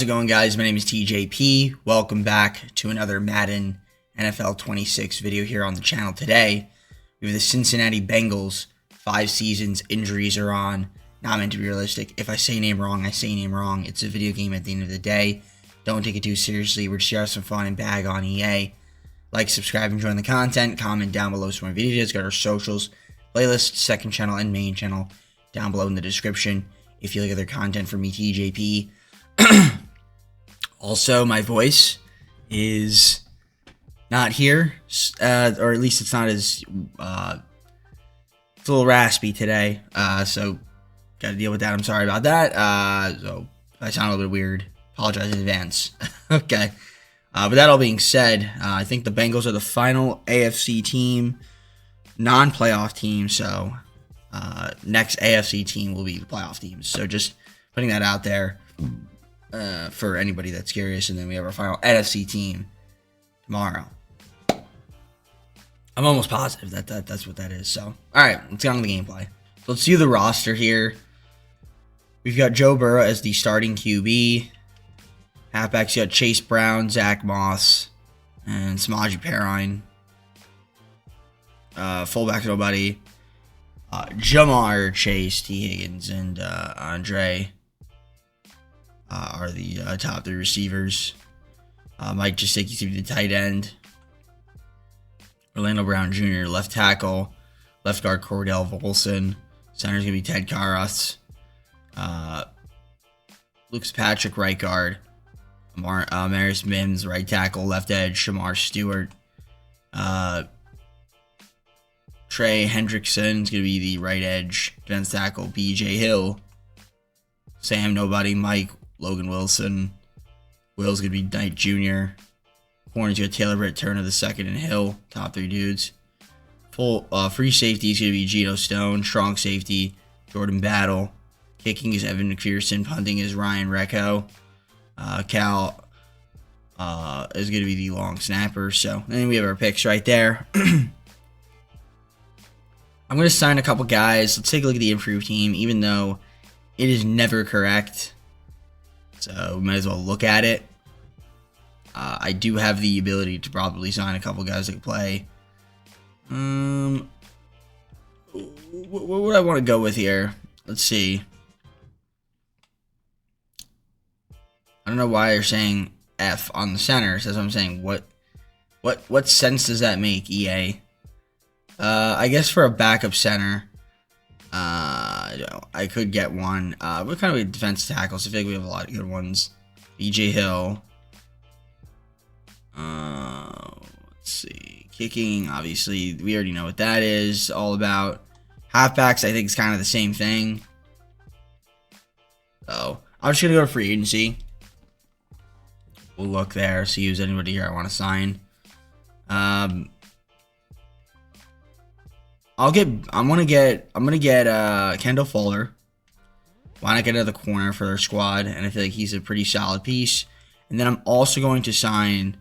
How's it going, guys? My name is TJP. Welcome back to another Madden NFL 26 video here on the channel. Today, we have the Cincinnati Bengals. 5 seasons, injuries are on. Not meant to be realistic. If I say name wrong, I say name wrong. It's a video game at the end of the day. Don't take it too seriously. We're just here to have some fun and bag on EA. Like, subscribe, and join the content. Comment down below some more videos. Got our socials, playlist, second channel, and main channel down below in the description. If you like other content from me, TJP. Also, my voice is not here, or at least it's not as, it's a little raspy today, so got to deal with that. I'm sorry about that. So if I sound a little bit weird, apologize in advance. Okay. But that all being said, I think the Bengals are the final AFC team, non-playoff team, so next AFC team will be the playoff teams. So just putting that out there. For anybody that's curious, and then we have our final NFC team tomorrow. I'm almost positive that's what that is. So, all right, let's get on to the gameplay. So let's do the roster here. We've got Joe Burrow as the starting QB. Halfbacks, you got Chase Brown, Zach Moss, and Samaje Perine. Fullback, nobody. Jamar Chase, T. Higgins, and Andre are the top 3 receivers. Mike Gesicki to be the tight end. Orlando Brown Jr., left tackle. Left guard, Cordell Volson. Center's going to be Ted Karras. Lucas Patrick, right guard. Marius Mims, right tackle. Left edge, Shamar Stewart. Trey Hendrickson is going to be the right edge. Defense tackle, BJ Hill. Sam Nobody, Mike, Logan Wilson. Will's going to be Knight Jr. Corners, you got Taylor Britt Turner the second and Hill. Top 3 dudes. Full free safety is going to be Geno Stone. Strong safety, Jordan Battle. Kicking is Evan McPherson. Punting is Ryan Recco. Cal is going to be the long snapper. So then we have our picks right there. I'm going to sign a couple guys. Let's take a look at the improved team, even though it is never correct. So we might as well look at it. I do have the ability to probably sign a couple guys that can play. What would I want to go with here? Let's see. I don't know why you're saying F on the center. That's what I'm saying. What sense does that make, EA? I guess for a backup center, I could get one. We're kind of a defense tackle, so I feel like we have a lot of good ones. BJ Hill. Let's see. Kicking, obviously, we already know what that is all about. Halfbacks, I think it's kind of the same thing. So, I'm just going to go to free agency. We'll look there, see who's anybody here I want to sign. I'm gonna get Kendall Fuller. Why not get another corner for their squad? And I feel like he's a pretty solid piece. And then I'm also going to sign,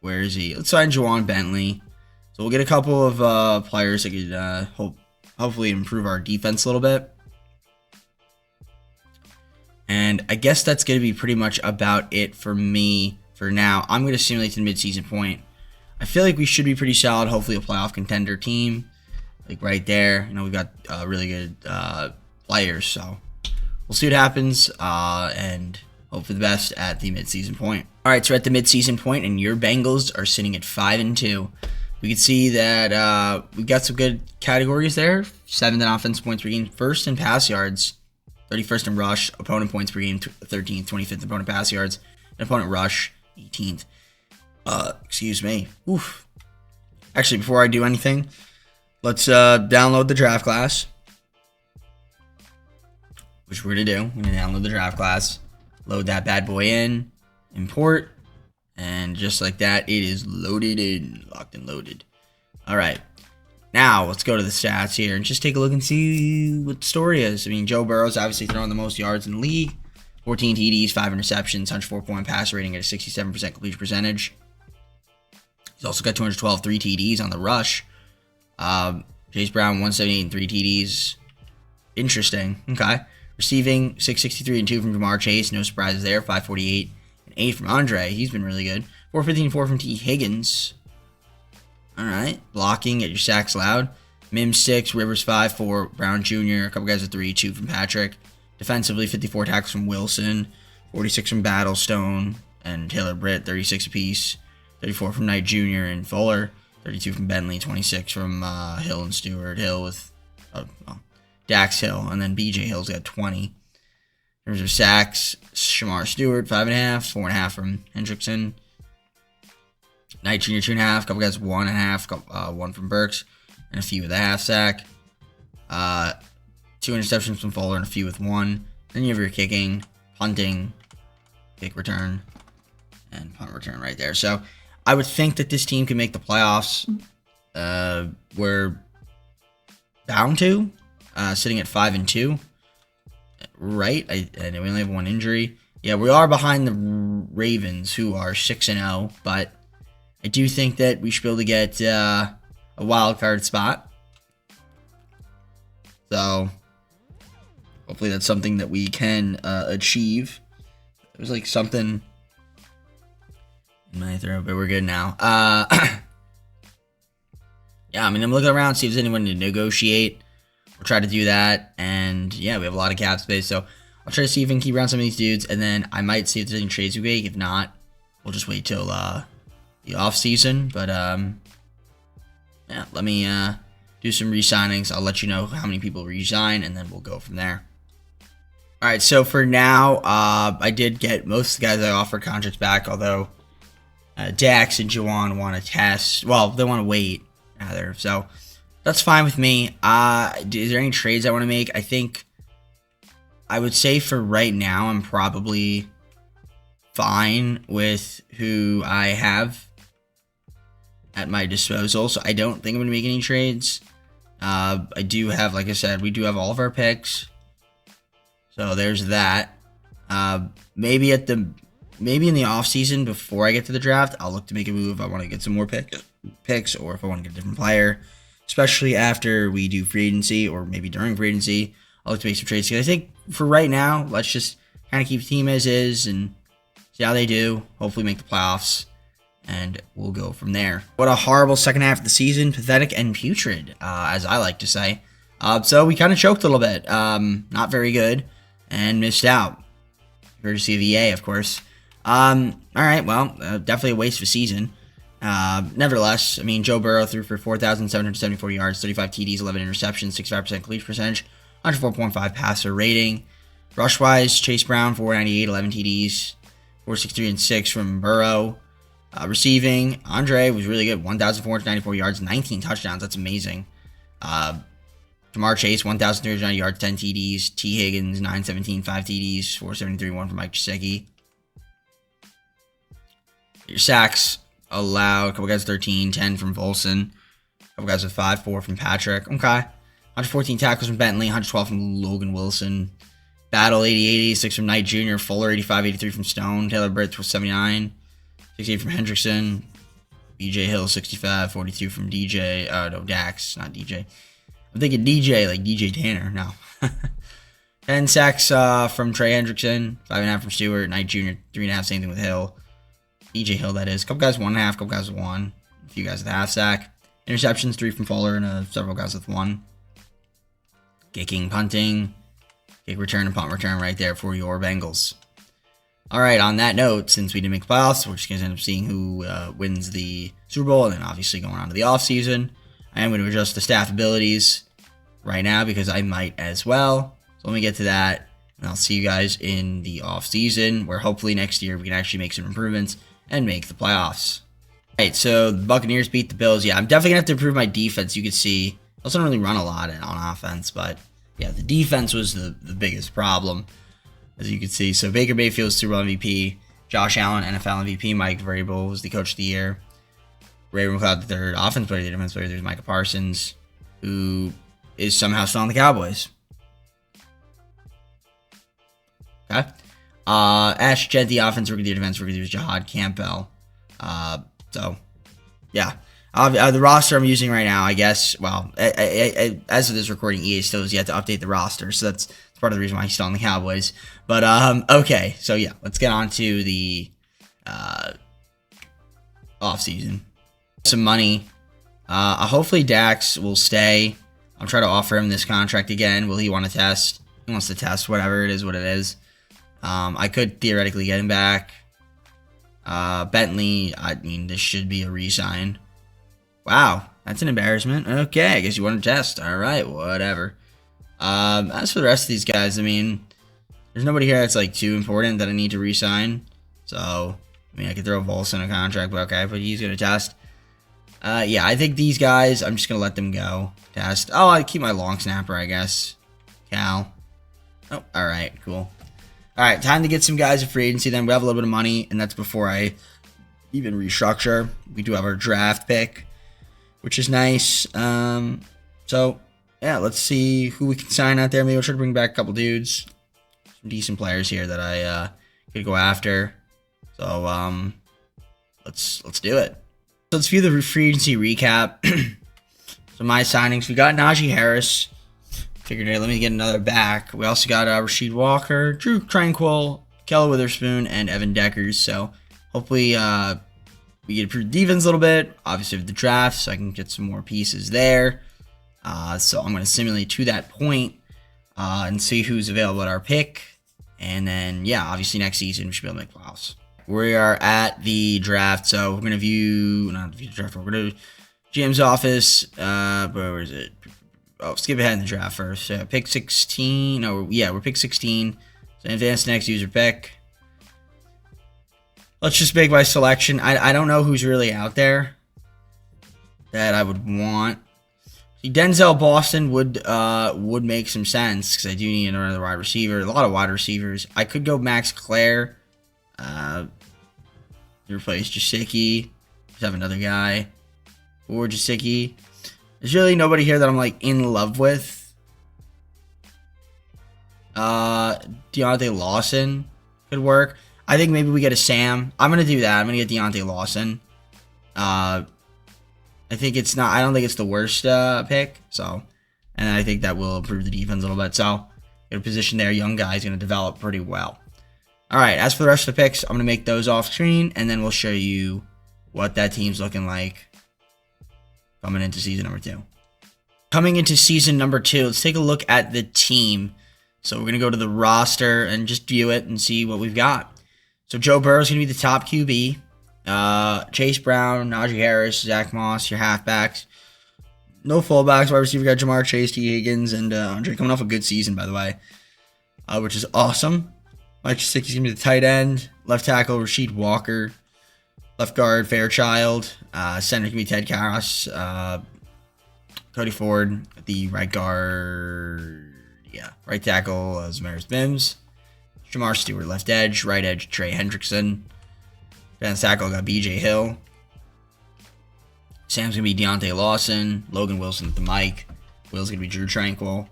where is he? Let's sign Juwan Bentley. So we'll get a couple of players that could hopefully improve our defense a little bit. And I guess that's going to be pretty much about it for me for now. I'm going to simulate to the midseason point. I feel like we should be pretty solid. Hopefully a playoff contender team. Like right there. You know, we've got really good players. So we'll see what happens. And hope for the best at the midseason point. Alright, so we're at the midseason point, and your Bengals are sitting at 5-2. We can see that we've got some good categories there. 7th in offense points per game. 1st in pass yards. 31st in rush. Opponent points per game. 13th. 25th opponent pass yards. And opponent rush. 18th. Excuse me. Oof. Actually, before I do anything, let's download the draft class. Which we're going to do. We're going to download the draft class. Load that bad boy in. Import. And just like that, it is loaded in. Locked and loaded. Alright. Now, let's go to the stats here and just take a look and see what the story is. I mean, Joe Burrow's obviously throwing the most yards in the league. 14 TDs, 5 interceptions, 104-point pass rating at a 67% completion percentage. He's also got 212 3 TDs on the rush. Chase Brown, 178 and 3 TDs. Interesting. Okay. Receiving 663 and 2 from Jamar Chase. No surprises there. 548 and 8 from Andre. He's been really good. 415 and 4 from T. Higgins. All right. Blocking at your sacks loud. Mims 6, Rivers 5, 4, Brown Jr. A couple guys at 3, 2 from Patrick. Defensively, 54 tackles from Wilson. 46 from Battlestone and Taylor Britt. 36 apiece. 34 from Knight Jr. and Fuller. 32 from Bentley. 26 from Hill and Stewart. Hill with Dax Hill. And then BJ Hill's got 20. In terms of sacks, Shamar Stewart, 5.5. 4.5 from Hendrickson. Knight Jr., 2.5. Couple guys, 1.5. 1 from Burks. And a few with a half sack. 2 interceptions from Fuller and a few with 1. Then you have your kicking, punting, kick return, and punt return right there. So I would think that this team can make the playoffs. We're bound to, sitting at 5-2. Right? And we only have 1 injury. Yeah, we are behind the Ravens, who are 6-0, but I do think that we should be able to get a wild card spot. So hopefully that's something that we can achieve. It was like something in my throat, but we're good now. Yeah, I mean, I'm looking around, see if there's anyone to negotiate. We'll try to do that. And yeah, we have a lot of cap space, so I'll try to see if we can keep around some of these dudes, and then I might see if there's any trades we make. If not, we'll just wait till the off season. But yeah, let me do some re-signings. I'll let you know how many people resign, and then we'll go from there. All right, so for now, I did get most of the guys I offered contracts back, although Dax and Juwan want to test. Well, they want to wait, rather. So that's fine with me. Is there any trades I want to make? I think I would say for right now, I'm probably fine with who I have at my disposal. So I don't think I'm going to make any trades. I do have, like I said, we do have all of our picks. So there's that. Maybe in the off season before I get to the draft, I'll look to make a move. I want to get some more picks, or if I want to get a different player, especially after we do free agency, or maybe during free agency, I'll look to make some trades. Because I think for right now, let's just kind of keep the team as is and see how they do. Hopefully make the playoffs, and we'll go from there. What a horrible second half of the season. Pathetic and putrid, as I like to say. So we kind of choked a little bit. Not very good, and missed out. Courtesy of EA, of course. All right, well, definitely a waste of a season. Nevertheless, I mean, Joe Burrow threw for 4,774 yards, 35 TDs, 11 interceptions, 65% completion percentage, 104.5 passer rating. Rush-wise, Chase Brown, 498, 11 TDs, 463 and 6 from Burrow. Receiving, Andre was really good, 1,494 yards, 19 touchdowns. That's amazing. Jamar Chase, 1,390 yards, 10 TDs. T. Higgins, 917, 5 TDs, 473, 1 from Mike Gesicki. Your sacks allowed, a couple guys 13, 10 from Volson. A couple guys with 5, 4 from Patrick. Okay. 114 tackles from Bentley, 112 from Logan Wilson. Battle, 80, 86 from Knight Jr. Fuller, 85, 83 from Stone. Taylor Britt was 79. 68 from Hendrickson. BJ Hill, 65, 42 from DJ. No, Dax, not DJ. I'm thinking DJ, like DJ Tanner. No. 10 sacks from Trey Hendrickson. 5.5 from Stewart. Knight Jr., 3.5, same thing with Hill. DJ Hill, that is. A couple guys 1.5, couple guys with 1. A few guys with half sack. Interceptions, 3 from Fuller, and several guys with 1. Kicking, punting, kick return, and punt return right there for your Bengals. All right, on that note, since we didn't make the playoffs, we're just going to end up seeing who wins the Super Bowl, and then obviously going on to the offseason. I am going to adjust the staff abilities right now because I might as well. So let me get to that, and I'll see you guys in the offseason, where hopefully next year we can actually make some improvements and make the playoffs. All right, so the Buccaneers beat the Bills. Yeah, I'm definitely going to have to improve my defense. You can see, I also don't really run a lot on offense, but yeah, the defense was the biggest problem, as you can see. So Baker Mayfield's Super Bowl MVP, Josh Allen, NFL MVP, Mike Vrabel was the Coach of the Year, Ray McLeod the third, Offense Player, the Defense Player, there's Micah Parsons, who is somehow still on the Cowboys. Okay. Ash Jed, the Offense Rookie of the Year, Defense Rookie of the Year, Jahad Campbell. So, yeah. The roster I'm using right now, I guess, well, as of this recording, EA still has yet to update the roster, so that's part of the reason why he's still on the Cowboys. But okay, so yeah, let's get on to the offseason. Some money. Hopefully Dax will stay. I'll try to offer him this contract again. Will he want to test? He wants to test. Whatever it is, what it is. I could theoretically get him back. Bentley, I mean, this should be a re-sign. Wow, that's an embarrassment. Okay, I guess you want to test. All right, whatever. As for the rest of these guys, I mean, there's nobody here that's like too important that I need to re-sign. So, I mean, I could throw Volson in a contract, but okay, but he's gonna test. Yeah, I think these guys, I'm just gonna let them go. Test. Oh, I keep my long snapper, I guess. Cal. Oh, all right, cool. All right, time to get some guys in free agency. Then we have a little bit of money, and that's before I even restructure. We do have our draft pick, which is nice. So yeah, let's see who we can sign out there. Maybe we'll try to bring back a couple dudes, some decent players here that I could go after. So let's do it. So let's view the free agency recap. So my signings, we got Najee Harris. Figured, hey, let me get another back. We also got Rasheed Walker, Drew Tranquil, Kel Witherspoon, and Evan Deckers. So hopefully we get improved defense a little bit. Obviously with the draft, so I can get some more pieces there. So I'm going to simulate to that point and see who's available at our pick. And then, yeah, obviously next season we should be able to make playoffs. We are at the draft, so we're going to view, not view the draft, we're going to GM's office. Where is it? Oh, skip ahead in the draft first. Pick 16. Oh, yeah, we're pick 16. So advance next user pick. Let's just make my selection. I don't know who's really out there that I would want. Denzel Boston would make some sense because I do need another wide receiver. A lot of wide receivers. I could go Max Clare. Replace Jasicki. Just have another guy. Or Jasicki. There's really nobody here that I'm like in love with. Deontay Lawson could work. I think maybe we get a Sam. I'm gonna do that. I'm gonna get Deontay Lawson. I think it's not. I don't think it's the worst pick. So, and I think that will improve the defense a little bit. So, get a position there. Young guy's gonna develop pretty well. All right. As for the rest of the picks, I'm gonna make those off screen, and then we'll show you what that team's looking like coming into season number 2. Coming into season number 2, let's take a look at the team. So we're going to go to the roster and just view it and see what we've got. So Joe Burrow's going to be the top QB. Chase Brown, Najee Harris, Zach Moss, your halfbacks. No fullbacks. Wide receiver got Jamar Chase, T. Higgins, and Andre coming off a good season, by the way, which is awesome. Mike Gesicki's going to be the tight end. Left tackle, Rasheed Walker. Left guard, Fairchild. Center can be Ted Karras. Cody Ford at the right guard. Yeah, right tackle, Zamaris Mims. Jamar Stewart, left edge. Right edge, Trey Hendrickson. Defense tackle got BJ Hill. Sam's going to be Deontay Lawson. Logan Wilson at the mic. Will's going to be Drew Tranquil.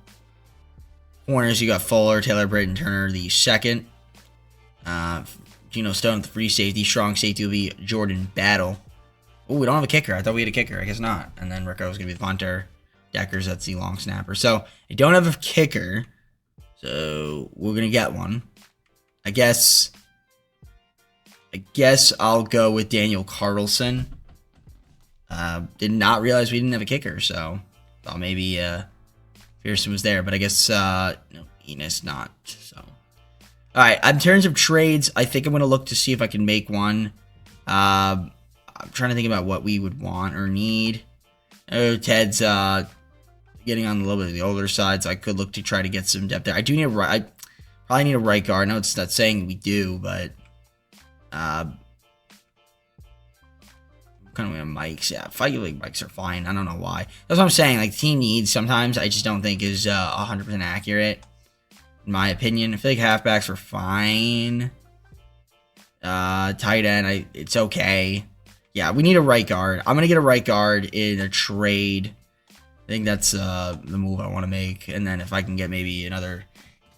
Corners, you got Fuller, Taylor Brayton Turner, the second. Geno Stone at the free safety. Strong safety will be Jordan Battle. Oh, we don't have a kicker. I thought we had a kicker. I guess not. And then Rico's going to be the punter. Deckers, that's the long snapper. So, I don't have a kicker. So, we're going to get one. I guess I'll go with Daniel Carlson. Did not realize we didn't have a kicker. So, thought maybe Pearson was there. But I guess, no, Enos not. So. Alright, in terms of trades, I think I'm going to look to see if I can make one. I'm trying to think about what we would want or need. Oh, Ted's getting on a little bit of the older side, so I could look to try to get some depth there. I do need I probably need a right guard. I know it's not saying we do, but kind of mics. Yeah, I feel like mics are fine. I don't know why. That's what I'm saying. Like, team needs sometimes I just don't think is 100% accurate. In my opinion, I feel like halfbacks are fine. Tight end, it's okay. Yeah, we need a right guard. I'm gonna get a right guard in a trade. I think that's the move I want to make. And then if I can get maybe another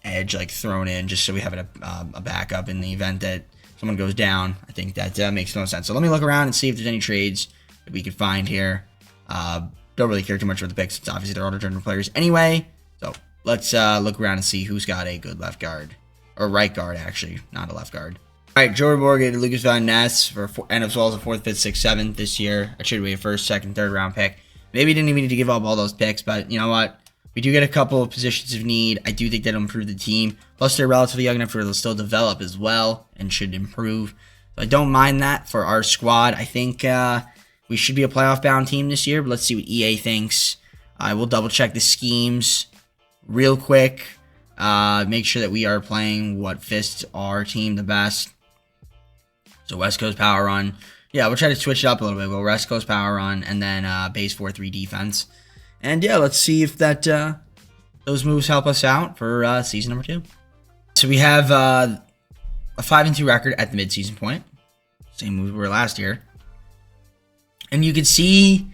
edge like thrown in, just so we have a backup in the event that someone goes down, I think that makes no sense. So let me look around and see if there's any trades that we could find here. Don't really care too much about the picks. It's obviously they're auto-generated players anyway. So let's look around and see who's got a good left guard. Or right guard, actually. Not a left guard. All right, Jordan Morgan, Lucas Van Ness and as well as a 4th, 5th, 6th, 7th this year. That should be a 1st, 2nd, 3rd round pick. Maybe didn't even need to give up all those picks, but you know what? We do get a couple of positions of need. I do think that'll improve the team. Plus, they're relatively young enough to still develop as well and should improve. So I don't mind that for our squad. I think we should be a playoff-bound team this year, but let's see what EA thinks. I will double-check the schemes real quick. Make sure that we are playing what fits our team the best. So West Coast Power Run. Yeah, we'll try to switch it up a little bit. We'll West Coast Power Run and then base 4-3 defense. And yeah, let's see if that those moves help us out for season number 2. So we have a 5-2 record at the midseason point. Same move we were last year. And you can see,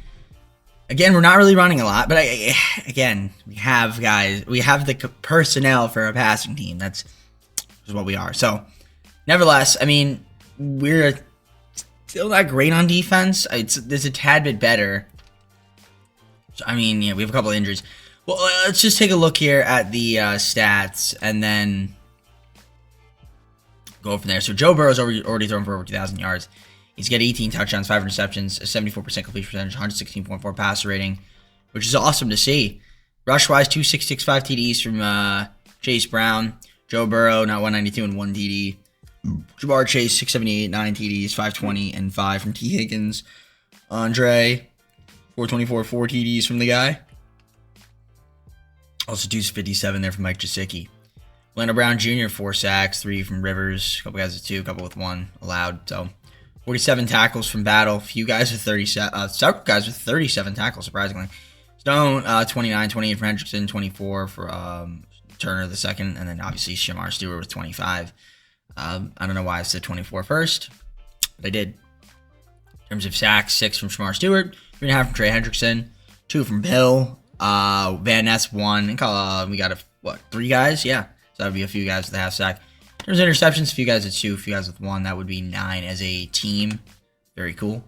again, we're not really running a lot. But again, we have guys. We have the personnel for a passing team. That's what we are. So, nevertheless, I mean, we're still not great on defense. It's a tad bit better. So, I mean, yeah, we have a couple of injuries. Well, let's just take a look here at the stats and then go from there. So Joe Burrow's already thrown for over 2,000 yards. He's got 18 touchdowns, 5 interceptions, a 74% completion percentage, 116.4 passer rating, which is awesome to see. Rush-wise, 2,665 TDs from Chase Brown. Joe Burrow, not 192 and 1 TD. Ja'Marr Chase, 678, 9 TDs, 520 and 5 from T. Higgins. Andre, 424, 4 TDs from the guy. Also 257 there from Mike Gesicki. Orlando Brown Jr., 4 sacks, 3 from Rivers. A couple guys with 2, a couple with 1 allowed. So 47 tackles from Battle. Few guys with several guys with 37 tackles, surprisingly. Stone, 29, 28 for Hendrickson, 24 for Turner the second, and then obviously Shamar Stewart with 25. I don't know why I said 24 first, but I did. In terms of sacks, 6 from Shamar Stewart, 3.5 from Trey Hendrickson, 2 from Bill, Van Ness 1, and we got 3 guys? Yeah, so that would be a few guys with a half sack. In terms of interceptions, a few guys with 2, a few guys with 1, that would be 9 as a team. Very cool.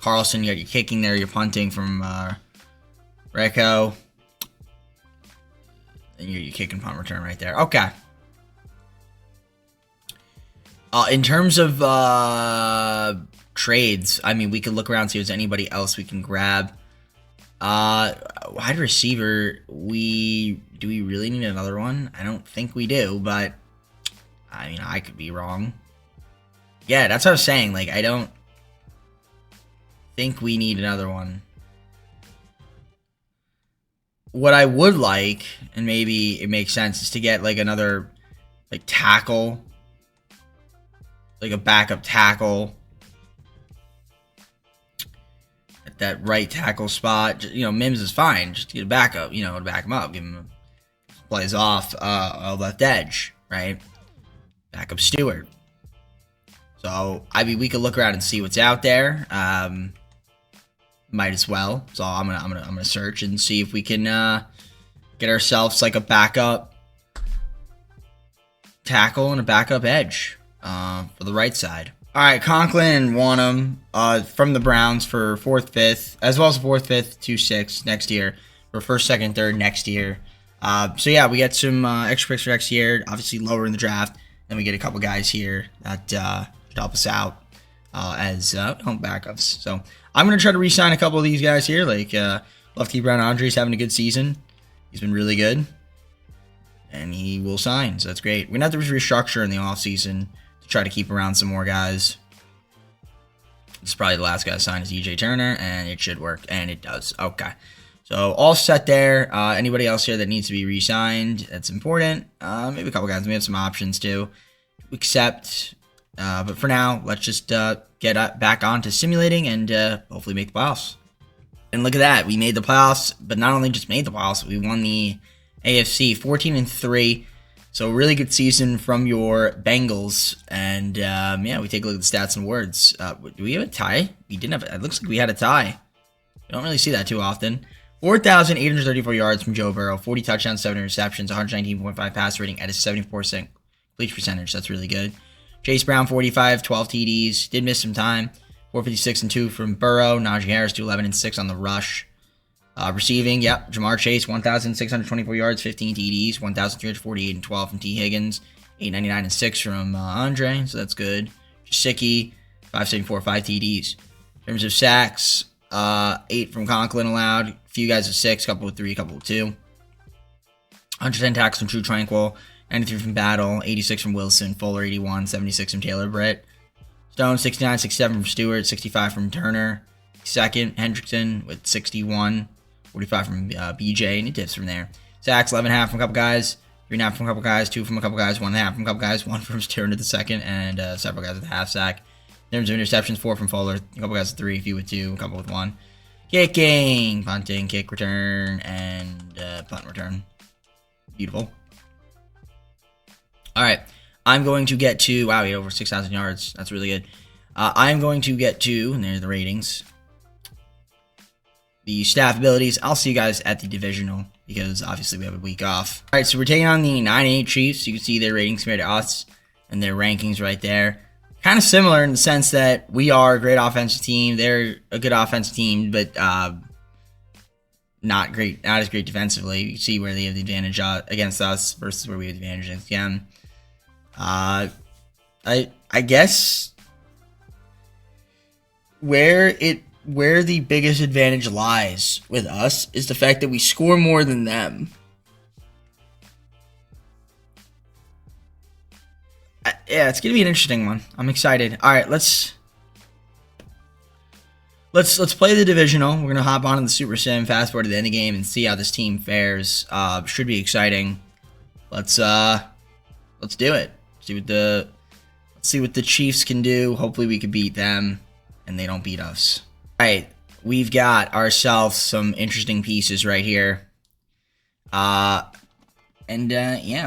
Carlson, you got your kicking there, your punting from Reco. And your kick and punt return right there. Okay. In terms of trades, I mean, we could look around and see if there's anybody else we can grab. Wide receiver, do we really need another one? I don't think we do, but I mean, I could be wrong. Yeah, that's what I was saying. Like, I don't think we need another one. What I would like, and maybe it makes sense, is to get like another tackle. Like a backup tackle at that right tackle spot. You know, Mims is fine. Just get a backup, to back him up. Give him plays off left edge, right? Backup Stewart. So, I mean, we could look around and see what's out there. Might as well. So I'm gonna search and see if we can get ourselves like a backup tackle and a backup edge. For the right side. All right, Conklin and Wanham from the Browns for 4th, 5th, as well as 4th, 5th, 2, 6 next year, for 1st, 2nd, 3rd next year. So yeah, we get some extra picks for next year, obviously lower in the draft. Then we get a couple guys here that should help us out as home backups. So I'm going to try to re-sign a couple of these guys here. Like Lefty Brown Andre's having a good season. He's been really good. And he will sign, so that's great. We're going to have to restructure in the offseason to try to keep around some more guys. This is probably the last guy to sign is EJ Turner, and it should work, and it does. Okay. So all set there. Anybody else here that needs to be re-signed? That's important. Maybe a couple guys. We have some options too. Accept. But for now, let's just get back on to simulating and hopefully make the playoffs. And look at that. We made the playoffs, but not only just made the playoffs, we won the AFC 14-3. So really good season from your Bengals. And yeah, we take a look at the stats and words. Do we have a tie? We didn't have it. It looks like we had a tie. We don't really see that too often. 4,834 yards from Joe Burrow, 40 touchdowns, 7 interceptions, 119.5 passer rating at a 74% completion percentage. That's really good. Chase Brown, 45, 12 TDs. Did miss some time. 456 and 2 from Burrow. Najee Harris, 211 and 6 on the rush. Receiving, yep, Jamar Chase, 1,624 yards, 15 TDs, 1,348 and 12 from T. Higgins, 899 and 6 from Andre, so that's good. Gesicki, 574, 5 TDs. In terms of sacks, 8 from Conklin allowed, a few guys with 6, a couple with 3, a couple with 2. 110 tackles from True Tranquil, 93 from Battle, 86 from Wilson, Fuller 81, 76 from Taylor Britt. Stone 69, 67 from Stewart, 65 from Turner. Second, Hendrickson with 61, 45 from BJ, and it dips from there. Sacks 11.5 from a couple guys, 3.5 from a couple guys, 2 from a couple guys, 1.5 from a couple guys, 1 from Turner the second, and several guys with a half sack. In terms of interceptions, 4 from Fuller, a couple guys with 3, a few with 2, a couple with 1. Kicking, punting, kick return, and punt return. Beautiful. All right, I'm going to get to, wow, he had over 6,000 yards. That's really good. I'm going to get to, and there's the ratings, the staff abilities. I'll see you guys at the divisional because obviously we have a week off. All right, so we're taking on the 9-8 Chiefs. You can see their ratings compared to us and their rankings right there. Kind of similar in the sense that we are a great offensive team. They're a good offensive team, but not as great defensively. You can see where they have the advantage against us versus where we have the advantage against them. I guess where the biggest advantage lies with us is the fact that we score more than them. Yeah, it's gonna be an interesting one. I'm excited. All right, let's play the divisional. We're gonna hop on in the Super Sim, fast forward to the end of the game, and see how this team fares. Should be exciting. Let's do it. Let's see what the Chiefs can do. Hopefully we can beat them and they don't beat us. All right, we've got ourselves some interesting pieces right here. Yeah,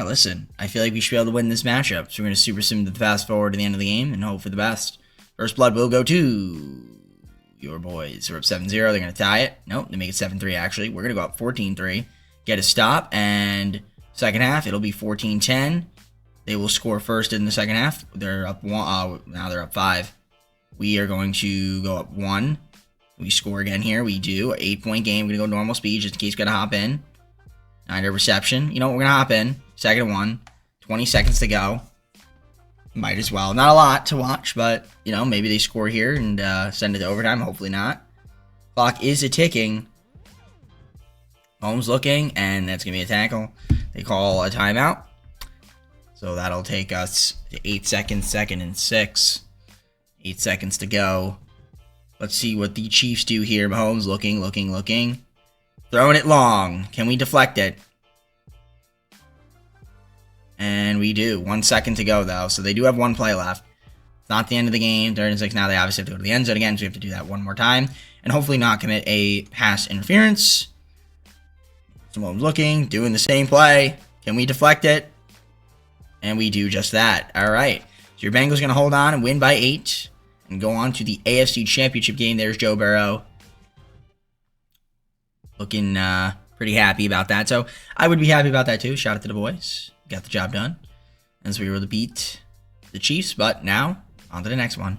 listen, I feel like we should be able to win this matchup. So we're going to Super Sim the fast forward to the end of the game and hope for the best. First blood will go to your boys. We're up 7-0. They're going to tie it. Nope, they make it 7-3 actually. We're going to go up 14-3. Get a stop, and second half, it'll be 14-10. They will score first in the second half. They're up 1. Now they're up 5. We are going to go up 1. We score again here. We do. 8-point game. We're going to go normal speed just in case we got to hop in. 9 reception. You know what? We're going to hop in. Second and 1. 20 seconds to go. Might as well. Not a lot to watch, but, you know, maybe they score here and send it to overtime. Hopefully not. Clock is a-ticking. Holmes looking, and that's going to be a tackle. They call a timeout. So that'll take us to 8 seconds, second and 6. 8 seconds to go. Let's see what the Chiefs do here. Mahomes looking. Throwing it long. Can we deflect it? And we do. 1 second to go, though. So they do have 1 play left. It's not the end of the game. 3rd and 6. Now they obviously have to go to the end zone again, so we have to do that one more time. And hopefully not commit a pass interference. Mahomes looking. Doing the same play. Can we deflect it? And we do just that. All right. So your Bengals going to hold on and win by 8. And go on to the AFC Championship game. There's Joe Burrow. Looking pretty happy about that. So I would be happy about that too. Shout out to the boys. Got the job done. And so we were able to beat the Chiefs. But now, on to the next one.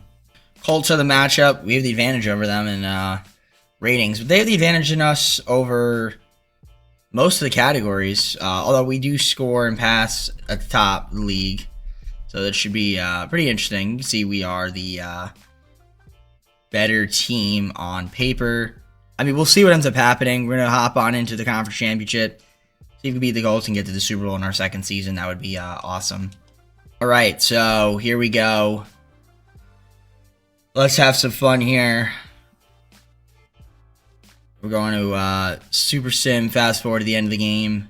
Colts are the matchup. We have the advantage over them in ratings. But they have the advantage in us over most of the categories. Although we do score and pass at the top of the league. So that should be pretty interesting. You can see we are the better team on paper. I mean, we'll see what ends up happening. We're going to hop on into the conference championship. See if we beat the Colts and get to the Super Bowl in our second season. That would be awesome. All right, so here we go. Let's have some fun here. We're going to Super Sim, fast forward to the end of the game.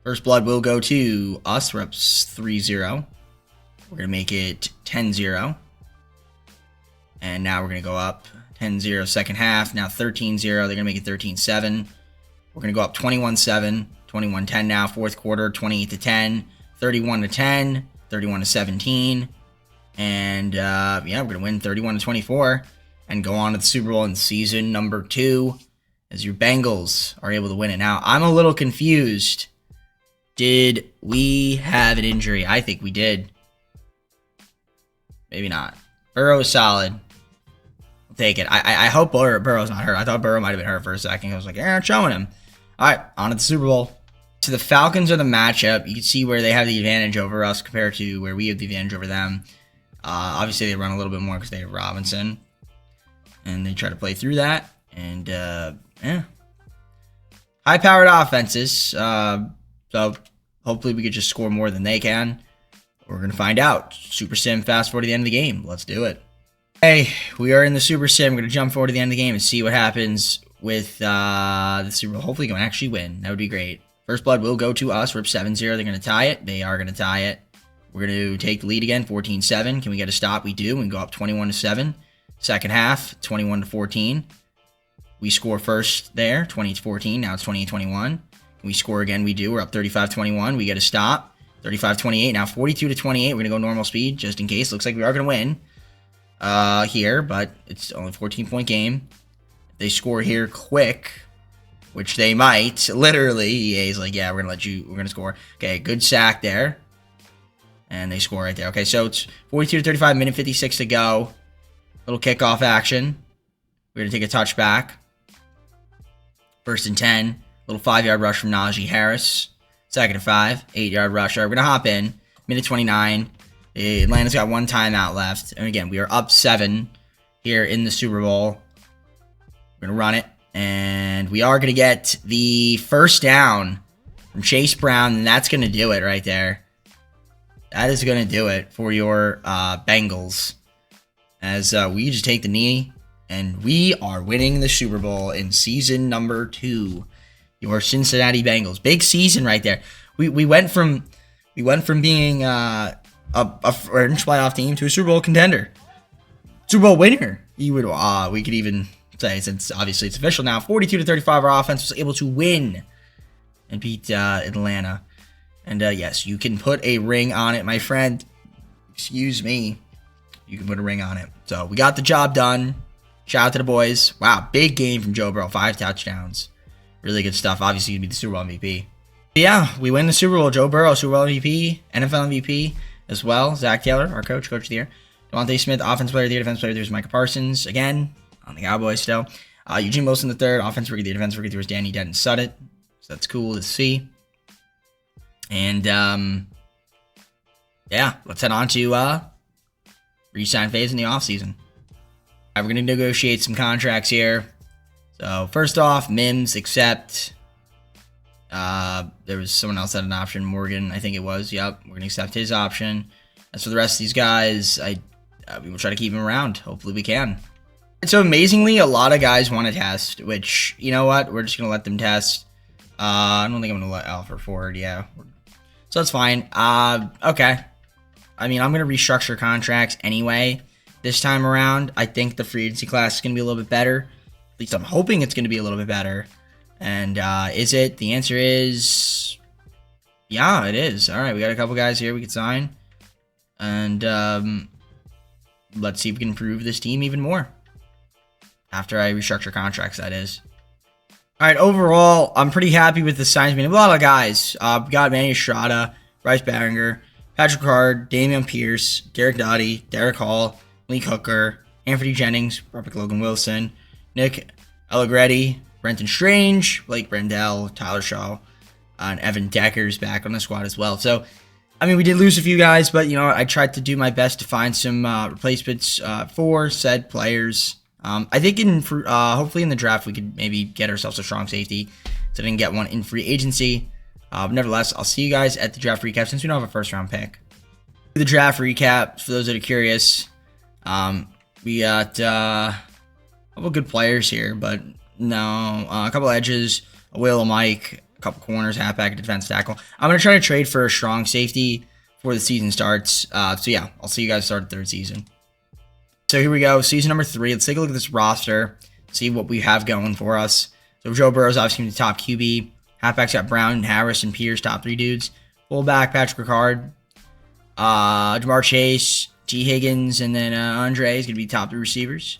First blood will go to us. We're up 3-0. We're going to make it 10-0. And now we're going to go up 10-0 second half. Now 13-0. They're going to make it 13-7. We're going to go up 21-7. 21-10 now. Fourth quarter, 28-10. 31-10. 31-17. And, yeah, we're going to win 31-24. And go on to the Super Bowl in season number 2. As your Bengals are able to win it. Now, I'm a little confused. Did we have an injury? I think we did. Maybe not. Burrow is solid. take it. I hope Burrow's not hurt. I thought Burrow might have been hurt for a second. I was like, yeah, I'm showing him. All right, on to the Super Bowl. So the Falcons are the matchup. You can see where they have the advantage over us compared to where we have the advantage over them. Obviously, they run a little bit more because they have Robinson. And they try to play through that. And, yeah. High-powered offenses. So hopefully we could just score more than they can. We're going to find out. Super Sim, fast forward to the end of the game. Let's do it. Hey, we are in the Super Sim. We're going to jump forward to the end of the game and see what happens with the Super Bowl. Hopefully, we can actually win. That would be great. First blood will go to us. We're up 7-0. They're going to tie it. They are going to tie it. We're going to take the lead again, 14-7. Can we get a stop? We do. We can go up 21-7. Second half, 21-14. We score first there, 20-14. Now it's 28-21. We score again. We do. We're up 35-21. We get a stop. 35-28. Now 42-28. We're going to go normal speed just in case. Looks like we are going to win here, but it's only a 14-point game. If they score here quick, which they might, literally, EA's like, yeah, we're going to score. Okay, good sack there. And they score right there. Okay, so it's 42-35, minute 56 to go. Little kickoff action. We're going to take a touchback. First and 10. Little 5-yard rush from Najee Harris. Second and 5. 8-yard rush. All right, we're going to hop in. Minute 29. Atlanta's got one timeout left. And again, we are up 7 here in the Super Bowl. We're going to run it. And we are going to get the first down from Chase Brown. And that's going to do it right there. That is going to do it for your Bengals. As we just take the knee. And we are winning the Super Bowl in season number 2. Your Cincinnati Bengals. Big season right there. We went from being a fringe playoff team to a Super Bowl contender. Super Bowl winner. We could even say, since obviously it's official now, 42-35, our offense was able to win and beat Atlanta. And yes, you can put a ring on it, my friend. Excuse me. You can put a ring on it. So we got the job done. Shout out to the boys. Wow, big game from Joe Burrow. 5 touchdowns. Really good stuff. Obviously, you'd be the Super Bowl MVP. But yeah, we win the Super Bowl. Joe Burrow, Super Bowl MVP, NFL MVP as well. Zach Taylor, our coach of the year. Devontae Smith, offensive player of the year, defensive player of the year is Micah Parsons. Again, on the Cowboys still. Eugene Wilson III, offensive rookie of the year, defensive rookie of the year is Danny Denton-Sutton. So that's cool to see. And, yeah, let's head on to re-sign phase in the offseason. We're going to negotiate some contracts here. So, first off, Mims, accept. There was someone else that had an option. Morgan, I think it was. Yep, we're going to accept his option. As for the rest of these guys, we will try to keep them around. Hopefully we can. So, amazingly, a lot of guys want to test, which, you know what? We're just going to let them test. I don't think I'm going to let Alfred Ford, yeah. So, that's fine. Okay. I mean, I'm going to restructure contracts anyway. This time around, I think the free agency class is going to be a little bit better. At least I'm hoping it's going to be a little bit better. And is it? The answer is, yeah, it is. All right, we got a couple guys here we could sign. And let's see if we can improve this team even more. After I restructure contracts, that is. All right, overall, I'm pretty happy with the signs. I mean, a lot of guys. We got Manny Estrada, Bryce Barringer, Patrick Card, Damian Pierce, Derek Doughty, Derek Hall, Lee Hooker, Anthony Jennings, Robert Logan Wilson, Nick Allegretti, Brenton Strange, Blake Brendel, Tyler Shaw, and Evan Decker's back on the squad as well. So, I mean, we did lose a few guys, but, you know, I tried to do my best to find some replacements for said players. I think hopefully in the draft we could maybe get ourselves a strong safety so I didn't get one in free agency. But nevertheless, I'll see you guys at the draft recap since we don't have a first-round pick. The draft recap, for those that are curious, we got a couple good players here, but no, a couple edges, a Will, a Mike, a couple corners, halfback, a defense tackle. I'm going to try to trade for a strong safety before the season starts. So yeah, I'll see you guys start the third season. So here we go, season number 3. Let's take a look at this roster, see what we have going for us. So Joe Burrow's obviously the top QB. Halfbacks got Brown, Harris, and Peters, top 3 dudes. Fullback, Patrick Ricard. Jamar Chase, T. Higgins, and then Andre is going to be top 3 receivers.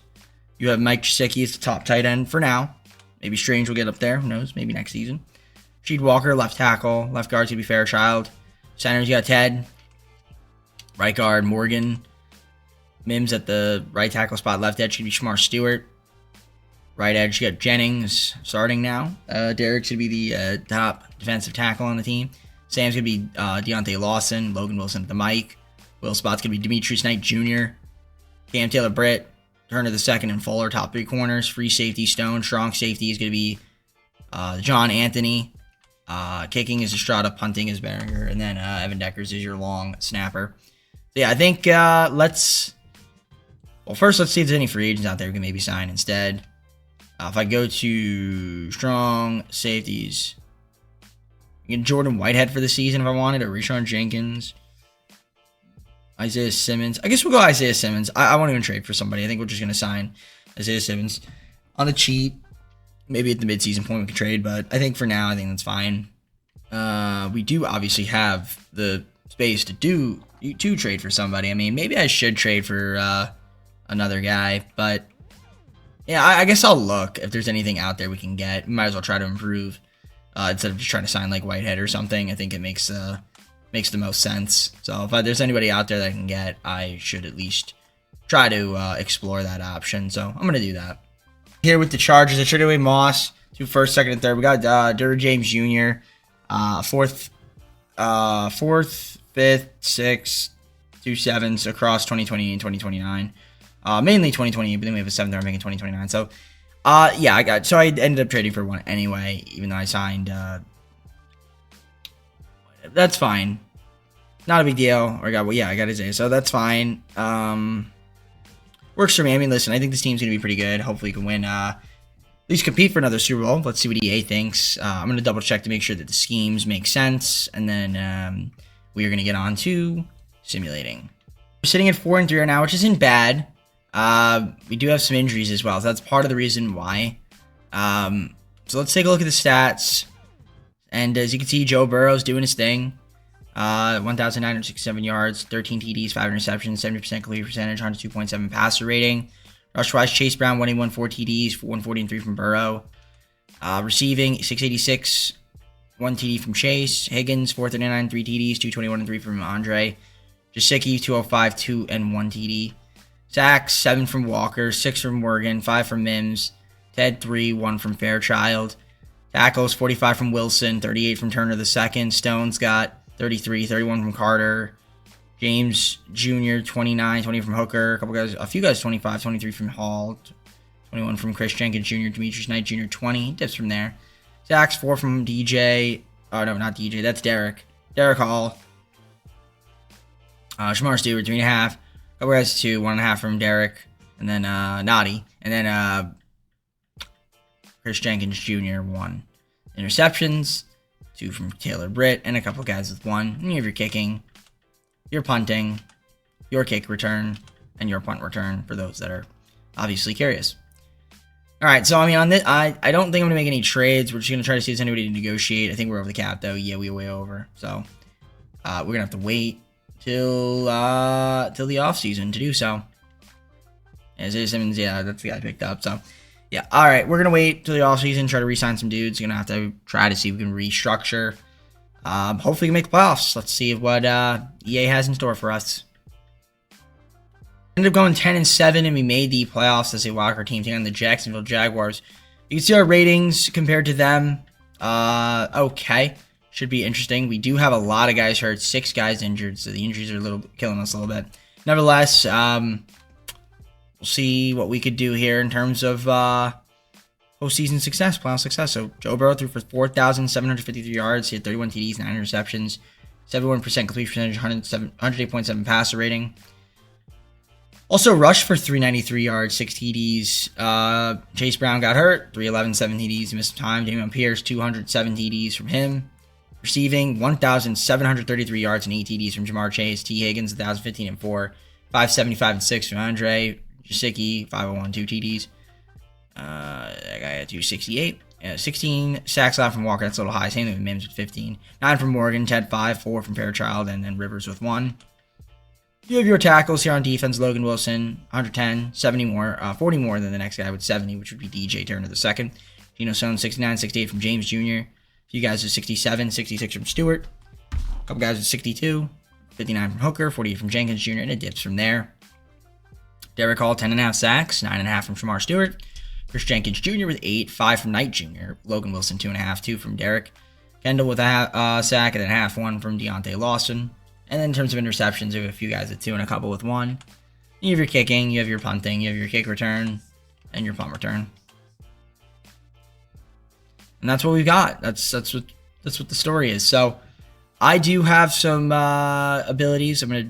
You have Mike Gesicki as the top tight end for now. Maybe Strange will get up there. Who knows? Maybe next season. Sheed Walker, left tackle. Left guard's going to be Fairchild. Centers, you got Ted. Right guard, Morgan. Mims at the right tackle spot. Left edge should be Shamar Stewart. Right edge, you got Jennings starting now. Derek should be the top defensive tackle on the team. Sam's going to be Deontay Lawson. Logan Wilson at the mic. Will spot's going to be Demetrius Knight Jr. Cam Taylor-Britt. Turner the second and Fuller, top 3 corners. Free safety, Stone. Strong safety is going to be John Anthony. Kicking is Estrada. Punting is Behringer. And then Evan Deckers is your long snapper. So yeah, I think let's see if there's any free agents out there we can maybe sign instead. If I go to strong safeties, you get Jordan Whitehead for the season if I wanted, or Rashawn Jenkins, Isaiah Simmons. I guess we'll go Isaiah Simmons. I won't even trade for somebody. I think we're just going to sign Isaiah Simmons on the cheap. Maybe at the midseason point we can trade, but I think for now, I think that's fine. We do obviously have the space to trade for somebody. I mean, maybe I should trade for another guy, but yeah, I guess I'll look if there's anything out there we can get. We might as well try to improve instead of just trying to sign like Whitehead or something. I think it makes the most sense. So if there's anybody out there that I can get, I should at least try to explore that option. So I'm gonna do that. Here with the Chargers, I traded away Moss to first, second, and third. We got Derrick James Jr. Fourth, fifth, sixth, 2 7s across 2020 and 2029. Mainly 2020, but then we have a 7th round pick in 2029. So, yeah, I ended up trading for one anyway, even though I signed. That's fine. Not a big deal. I got Isaiah, so that's fine. Works for me. I mean, listen, I think this team's going to be pretty good. Hopefully, we can win, at least compete for another Super Bowl. Let's see what EA thinks. I'm going to double check to make sure that the schemes make sense, and then we are going to get on to simulating. We're sitting at 4-3 right now, which isn't bad. We do have some injuries as well, so that's part of the reason why. So let's take a look at the stats. And as you can see, Joe Burrow's doing his thing. 1,967 yards, 13 TDs, 5 interceptions, 70% complete percentage, 102.7 passer rating. Rush-wise, Chase Brown, 181, 4 TDs, 143 from Burrow. Receiving, 686, 1 TD from Chase. Higgins, 439, 3 TDs, 221 and 3 from Andre. Gesicki, 205, 2 and 1 TD. Sacks, 7 from Walker, 6 from Morgan, 5 from Mims. Ted, 3, 1 from Fairchild. Tackles, 45 from Wilson, 38 from Turner II. Stone's got 33, 31 from Carter. James Jr., 29, 20 from Hooker. A few guys, 25, 23 from Hall. 21 from Chris Jenkins Jr., Demetrius Knight Jr., 20. Dips from there. Sacks, 4 from DJ. Oh, no, not DJ. That's Derek. Derek Hall. Shamar Stewart, 3.5. Couple guys, 2. 1.5 from Derek. And then Noddy. And then Chris Jenkins Jr., 1. Interceptions, 2 from Taylor-Britt, and a couple guys with 1. And you have your kicking, your punting, your kick return, and your punt return for those that are obviously curious. All right, so I mean, on this, I don't think I'm gonna make any trades. We're just gonna try to see if there's anybody to negotiate. I think we're over the cap though. Yeah, we're way over. So we're gonna have to wait till the off season to do so. Isaiah Simmons, yeah, that's the guy I picked up. So yeah, all right, we're gonna wait till the off season, try to re-sign some dudes. Gonna have to try to see if we can restructure. Hopefully, we can make the playoffs. Let's see what EA has in store for us. Ended up going 10-7, and we made the playoffs as a wildcard team taking on the Jacksonville Jaguars. You can see our ratings compared to them. Okay, should be interesting. We do have a lot of guys hurt, 6 guys injured, so the injuries are killing us a little bit. Nevertheless, we'll see what we could do here in terms of postseason success, playoff success. So Joe Burrow threw for 4,753 yards. He had 31 TDs, 9 interceptions, 71% completion percentage, 108.7 passer rating. Also rushed for 393 yards, 6 TDs. Chase Brown got hurt, 311, 7 TDs, missed time. Dameon Pierce, 207 TDs from him. Receiving 1,733 yards and 8 TDs from Jamar Chase. T. Higgins, 1,015 and 4. 575 and 6 from Andre. Gesicki, 501, 2 TDs. That guy had 268. 16 sacks allowed from Walker. That's a little high. Same thing with Mims with 15. 9 from Morgan. Ted 5. 4 from Fairchild. And then Rivers with 1. You have your tackles here on defense. Logan Wilson, 110. 70 more. 40 more than the next guy with 70, which would be DJ Turner II. Geno Stone, 69. 68 from James Jr. A few guys with 67. 66 from Stewart. A couple guys with 62. 59 from Hooker. 48 from Jenkins Jr. And it dips from there. Derek Hall, 10.5 sacks, 9.5 from Shamar Stewart. Chris Jenkins Jr. with 8, 5 from Knight Jr. Logan Wilson, 2.5, 2 from Derek. Kendall with a sack and a half, 1 from Deontay Lawson. And then in terms of interceptions, you have a few guys with 2 and a couple with 1. You have your kicking, you have your punting, you have your kick return, and your punt return. And that's what we've got. That's what the story is. So I do have some abilities. I'm gonna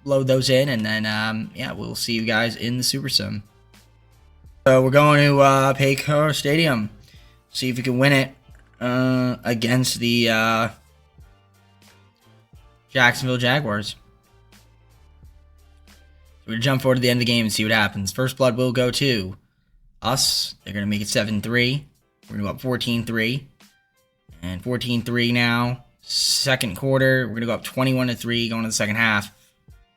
load those in, and then yeah, we'll see you guys in the Super Sim. So we're going to Paycor Stadium. See if we can win it against the Jacksonville Jaguars. We're going to jump forward to the end of the game and see what happens. First blood will go to us. They're going to make it 7-3. We're going to go up 14-3. And 14-3 now. Second quarter, we're going to go up 21-3 going to the second half.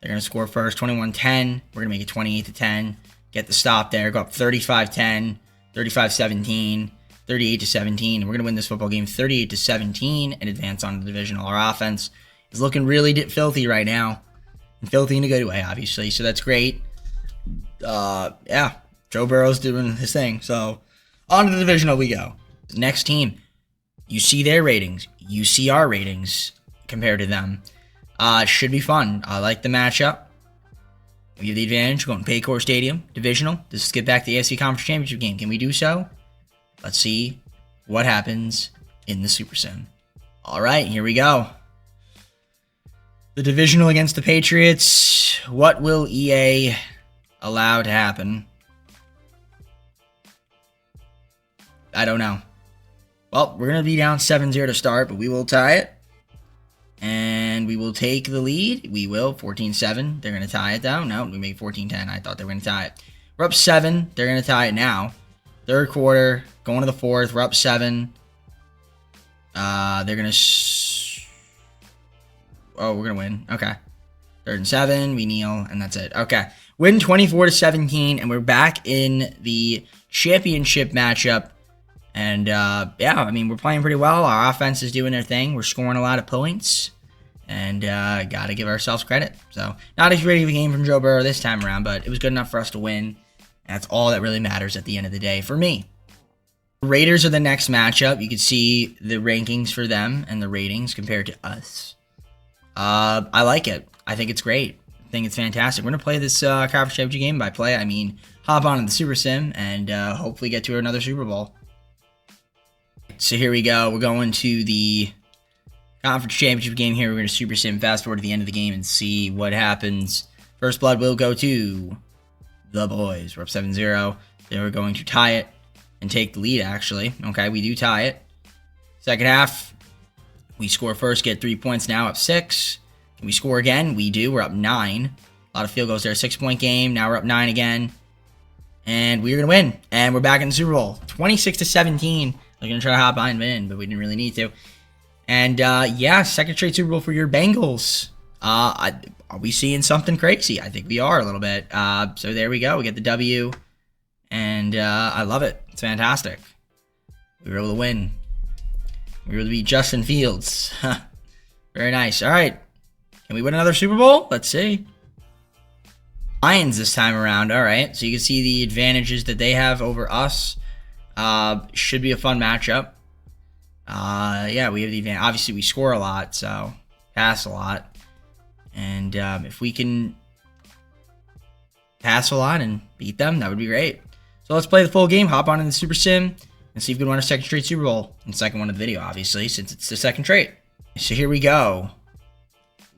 They're going to score first, 21-10. We're going to make it 28-10. Get the stop there. Go up 35-10, 35-17, 38-17. And we're going to win this football game 38-17 and advance on to the divisional. Our offense is looking really filthy right now. And filthy in a good way, obviously. So that's great. Yeah, Joe Burrow's doing his thing. So on to the divisional we go. Next team. You see their ratings. You see our ratings compared to them. Should be fun. I like the matchup. We have the advantage going to Paycor Stadium, divisional. Let's get back to the AFC Conference Championship game. Can we do so? Let's see what happens in the Super Sim. All right, here we go. The divisional against the Patriots. What will EA allow to happen? I don't know. Well, we're going to be down 7-0 to start, but we will tie it. And we will take the lead. We will. 14-7. They're going to tie it, though. No, we made 14-10. I thought they were going to tie it. We're up 7. They're going to tie it now. Third quarter. Going to the fourth. We're up 7. They're going to... Oh, we're going to win. Okay. 3rd and 7. We kneel, and that's it. Okay. Win 24-17, and we're back in the championship matchup. And, yeah, I mean, we're playing pretty well. Our offense is doing their thing. We're scoring a lot of points. And, got to give ourselves credit. So, not as great of a game from Joe Burrow this time around, but it was good enough for us to win. And that's all that really matters at the end of the day for me. The Raiders are the next matchup. You can see the rankings for them and the ratings compared to us. I like it. I think it's great. I think it's fantastic. We're going to play this Conference Championship game. By play, I mean hop on in the Super Sim and hopefully get to another Super Bowl. So here we go. We're going to the Conference Championship game here. We're going to Super Sim fast forward to the end of the game and see what happens. First blood will go to the boys. We're up 7-0. They were going to tie it and take the lead, actually. Okay, we do tie it. Second half, we score first, get 3 points now, up 6. Can we score again? We do. We're up 9. A lot of field goals there. 6-point game. Now we're up 9 again. And we're going to win. And we're back in the Super Bowl. 26-17. They're going to try to hop on and win, but we didn't really need to. And, yeah, second straight Super Bowl for your Bengals. Are we seeing something crazy? I think we are a little bit. So there we go. We get the W. And I love it. It's fantastic. We were able to win. We were able to beat Justin Fields. Very nice. All right. Can we win another Super Bowl? Let's see. Lions this time around. All right. So you can see the advantages that they have over us. Should be a fun matchup. Yeah, we have the advantage. Obviously, we score a lot, so pass a lot. And if we can pass a lot and beat them, that would be great. So let's play the full game, hop on in the Super Sim, and see if we can win our second straight Super Bowl. And second one of the video, obviously, since it's the second straight. So here we go.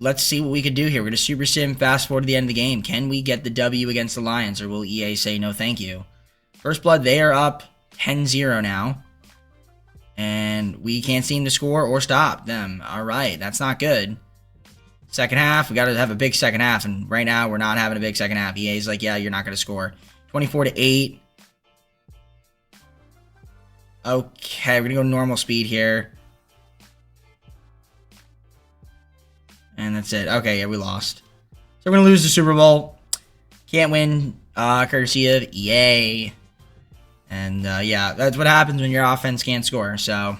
Let's see what we can do here. We're going to Super Sim, fast forward to the end of the game. Can we get the W against the Lions, or will EA say no thank you? First blood, they are up 10-0 now. And we can't seem to score or stop them. All right, that's not good. Second half, we got to have a big second half. And right now, we're not having a big second half. EA's like, yeah, you're not going to score. 24-8. Okay, we're going to go normal speed here. And that's it. Okay, yeah, we lost. So we're going to lose the Super Bowl. Can't win, courtesy of EA. And, yeah, that's what happens when your offense can't score. So,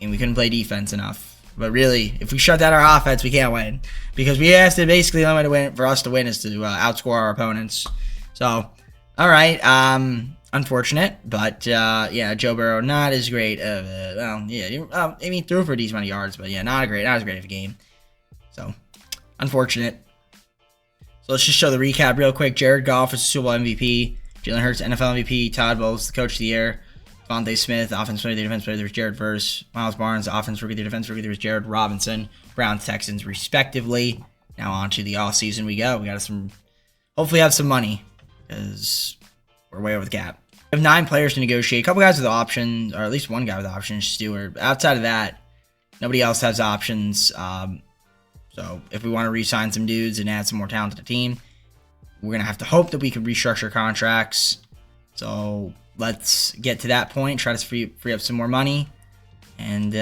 and we couldn't play defense enough. But really, if we shut down our offense, we can't win. Because we have to basically, the only way to win, for us to win is to outscore our opponents. So, all right. Unfortunate. But, yeah, Joe Burrow, not as great of a, well, yeah. I mean, threw for a decent amount of yards. But, yeah, not as great of a game. So, unfortunate. So, let's just show the recap real quick. Jared Goff is the Super Bowl MVP. Jalen Hurts, NFL MVP. Todd Bowles, the Coach of the Year. Devontae Smith, Offensive Player of the Defense Player, there was Jared Verse. Miles Barnes, Offensive Rookie of the Defense Rookie, there was Jared Robinson. Browns, Texans, respectively. Now on to the offseason we go. We got some, hopefully have some money, because we're way over the cap. We have 9 players to negotiate. A couple guys with options, or at least one guy with options, Stewart. But outside of that, nobody else has options. So if we want to re-sign some dudes and add some more talent to the team, we're going to have to hope that we can restructure contracts. So let's get to that point, try to free up some more money, and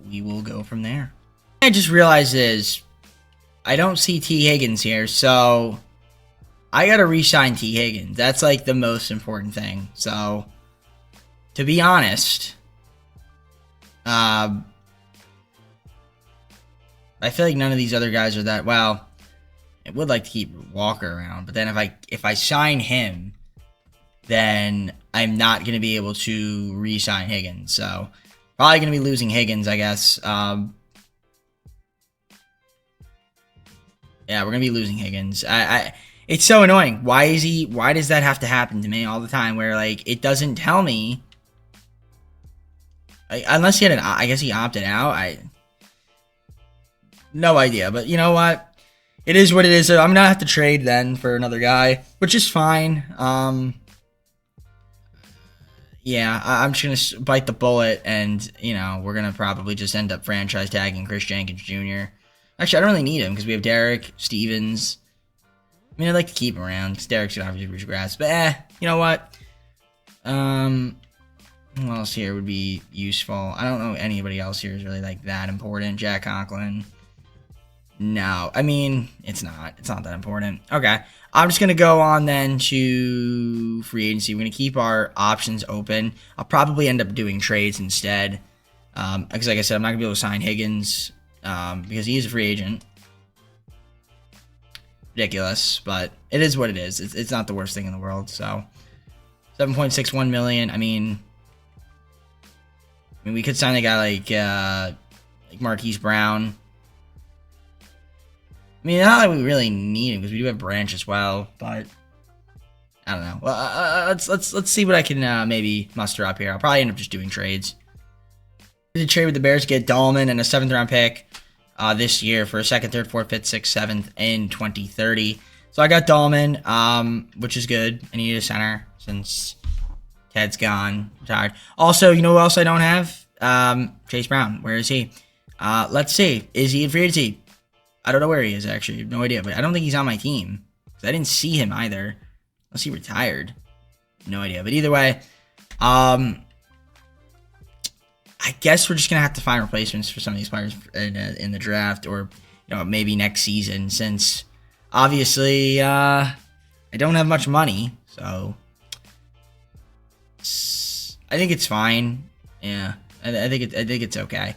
we will go from there. I just realized I don't see T. Higgins here, so I got to re-sign T. Higgins. That's like the most important thing. So, to be honest, I feel like none of these other guys are that, well, I would like to keep Walker around, but then if I sign him, then I'm not going to be able to re-sign Higgins. So, probably going to be losing Higgins, I guess. Yeah, we're going to be losing Higgins. It's so annoying. Why does that have to happen to me all the time, where, like, it doesn't tell me, unless he had I guess he opted out. No idea, but you know what? It is what it is. So I'm going to have to trade then for another guy, which is fine. Yeah, I'm just going to bite the bullet, and, you know, we're going to probably just end up franchise tagging Chris Jenkins Jr. Actually, I don't really need him, because we have Derek, Stevens. I mean, I'd like to keep him around, because Derek's going to obviously reach grass. But, you know what? Who else here would be useful? I don't know anybody else here is really, like, that important. Jack Conklin. No, I mean, it's not that important. Okay, I'm just going to go on then to free agency. We're going to keep our options open. I'll probably end up doing trades instead. Because like I said, I'm not going to be able to sign Higgins because he is a free agent. Ridiculous, but it is what it is. It's not the worst thing in the world. So, $7.61 million. I mean, we could sign a guy like Marquise Brown. I mean, not that we really need him, because we do have Branch as well, but I don't know. Well, let's see what I can maybe muster up here. I'll probably end up just doing trades. I did trade with the Bears to get Dahlman and a 7th-round pick this year for a 2nd, 3rd, 4th, 5th, 6th, 7th in 2030. So I got Dahlman, which is good. I need a center since Ted's gone, retired. Also, you know who else I don't have? Chase Brown. Where is he? Let's see. Is he in free agency? I don't know where he is, actually. I have no idea. But I don't think he's on my team. I didn't see him either. Unless he retired. No idea. But either way, I guess we're just going to have to find replacements for some of these players in the draft. Or, you know, maybe next season. Since, obviously, I don't have much money. So, I think it's fine. Yeah. I think it's okay. I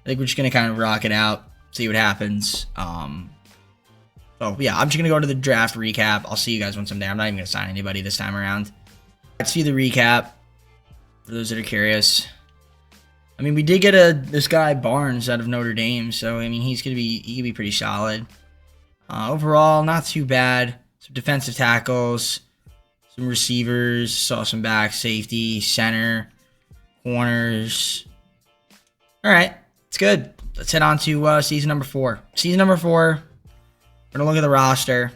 think we're just going to kind of rock it out. See what happens. So, yeah, I'm just going to go to the draft recap. I'll see you guys once I'm there. I'm not even going to sign anybody this time around. Let's see the recap for those that are curious. I mean, we did get this guy Barnes out of Notre Dame, so, I mean, he can be pretty solid. Overall, not too bad. Some defensive tackles, some receivers, saw some back, safety, center, corners. All right, it's good. Let's head on to season number 4. Season number 4, we're going to look at the roster.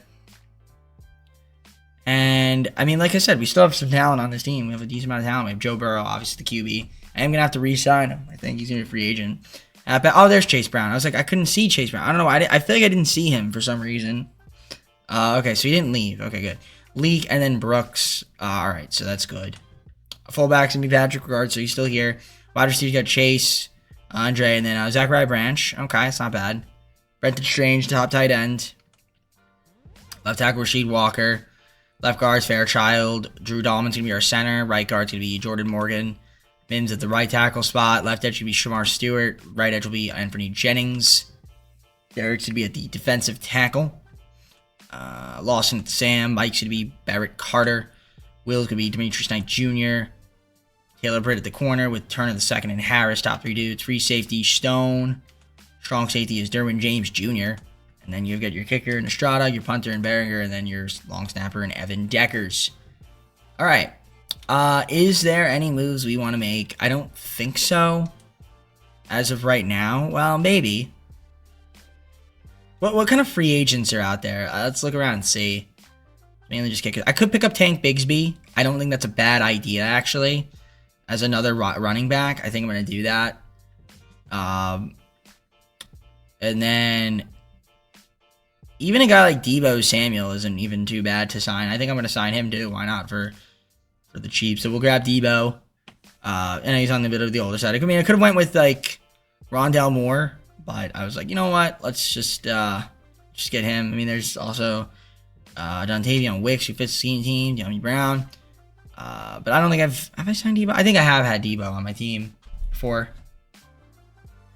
And, I mean, like I said, we still have some talent on this team. We have a decent amount of talent. We have Joe Burrow, obviously the QB. I am going to have to re-sign him. I think he's going to be a free agent. Oh, there's Chase Brown. I was like, I couldn't see Chase Brown. I don't know. I feel like I didn't see him for some reason. Okay, so he didn't leave. Okay, good. Leak and then Brooks. All right, so that's good. Fullback's going to be Patrick Ricard, so he's still here. Wide receivers got Chase, Andre, and then Zachariah Branch. Okay, it's not bad. Brenton Strange, top tight end. Left tackle, Rasheed Walker. Left guard's Fairchild. Drew Dahlman's going to be our center. Right guard's going to be Jordan Morgan. Mims at the right tackle spot. Left edge should be Shamar Stewart. Right edge will be Anthony Jennings. Derek should be at the defensive tackle. Lawson at the Sam. Mike should be Barrett Carter. Will could be Demetrius Knight Jr. Taylor Britt at the corner with Turner the second and Harris. Top three dudes. Free safety, Stone. Strong safety is Derwin James Jr. And then you've got your kicker in Estrada, your punter in Behringer, and then your long snapper in Evan Deckers. All right. Is there any moves we want to make? I don't think so. As of right now. Well, maybe. What kind of free agents are out there? Let's look around and see. Mainly just kickers. I could pick up Tank Bigsby. I don't think that's a bad idea, actually. As another running back. I think I'm going to do that. And then even a guy like Deebo Samuel isn't even too bad to sign. I think I'm going to sign him too. Why not? For the cheap. So we'll grab Deebo. And he's on the bit of the older side. I mean, I could have went with like Rondell Moore. But I was like, you know what? Let's just get him. I mean, there's also Dontavion Wicks who fits the scheme team. De'Ami Brown. But I don't think have I signed Deebo? I think I have had Deebo on my team before.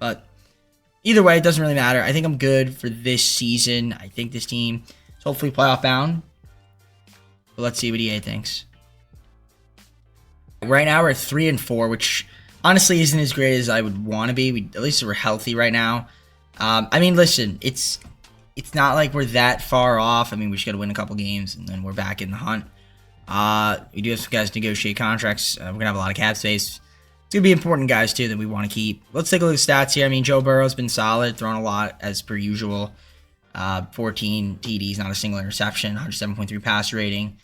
But either way, it doesn't really matter. I think I'm good for this season. I think this team is hopefully playoff bound. But let's see what EA thinks. Right now we're at 3-4, which honestly isn't as great as I would want to be. At least we're healthy right now. I mean, listen, it's not like we're that far off. I mean, we just got to win a couple games, and then we're back in the hunt. We do have some guys to negotiate contracts. We're going to have a lot of cap space. It's going to be important guys, too, that we want to keep. Let's take a look at stats here. I mean, Joe Burrow's been solid, thrown a lot as per usual. 14 TDs, not a single interception. 107.3 passer rating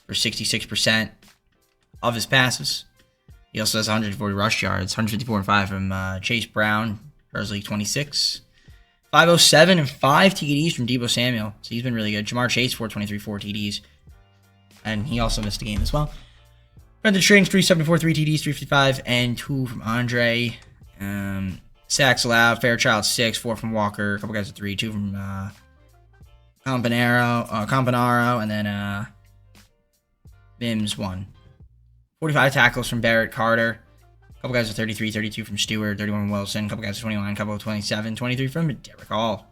for 66% of his passes. He also has 140 rush yards, 154.5 from Chase Brown, First League 26. 507 and 5 TDs from Deebo Samuel. So he's been really good. Jamar Chase, 423, 4 TDs. And he also missed a game as well. Brendan Strange, 374, 3 TDs, 355, and 2 from Andre. Sacks allowed. Fairchild, 6, 4 from Walker. A couple guys with 3, 2 from Campanaro, and then Mims, 1. 45 tackles from Barrett Carter. A couple guys with 33, 32 from Stewart, 31 from Wilson. A couple guys with 21, a couple with 27, 23 from Derek Hall.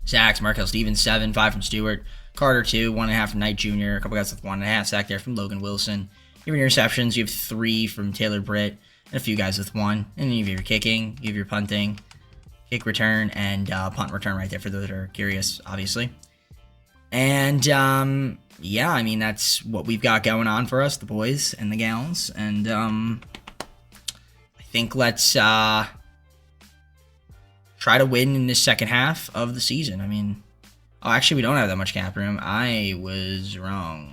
Sacks, Markel Stevens, 7, 5 from Stewart. Carter, 2, 1.5 from Knight Jr. A couple guys with 1.5 sack there from Logan Wilson. Your interceptions, you have 3 from Taylor Britt, and a few guys with 1. And then you have your kicking, you have your punting, kick return, and punt return right there for those that are curious, obviously. And, yeah, I mean, that's what we've got going on for us, the boys and the gals. And I think let's try to win in this second half of the season. I mean, oh, actually, we don't have that much cap room. I was wrong.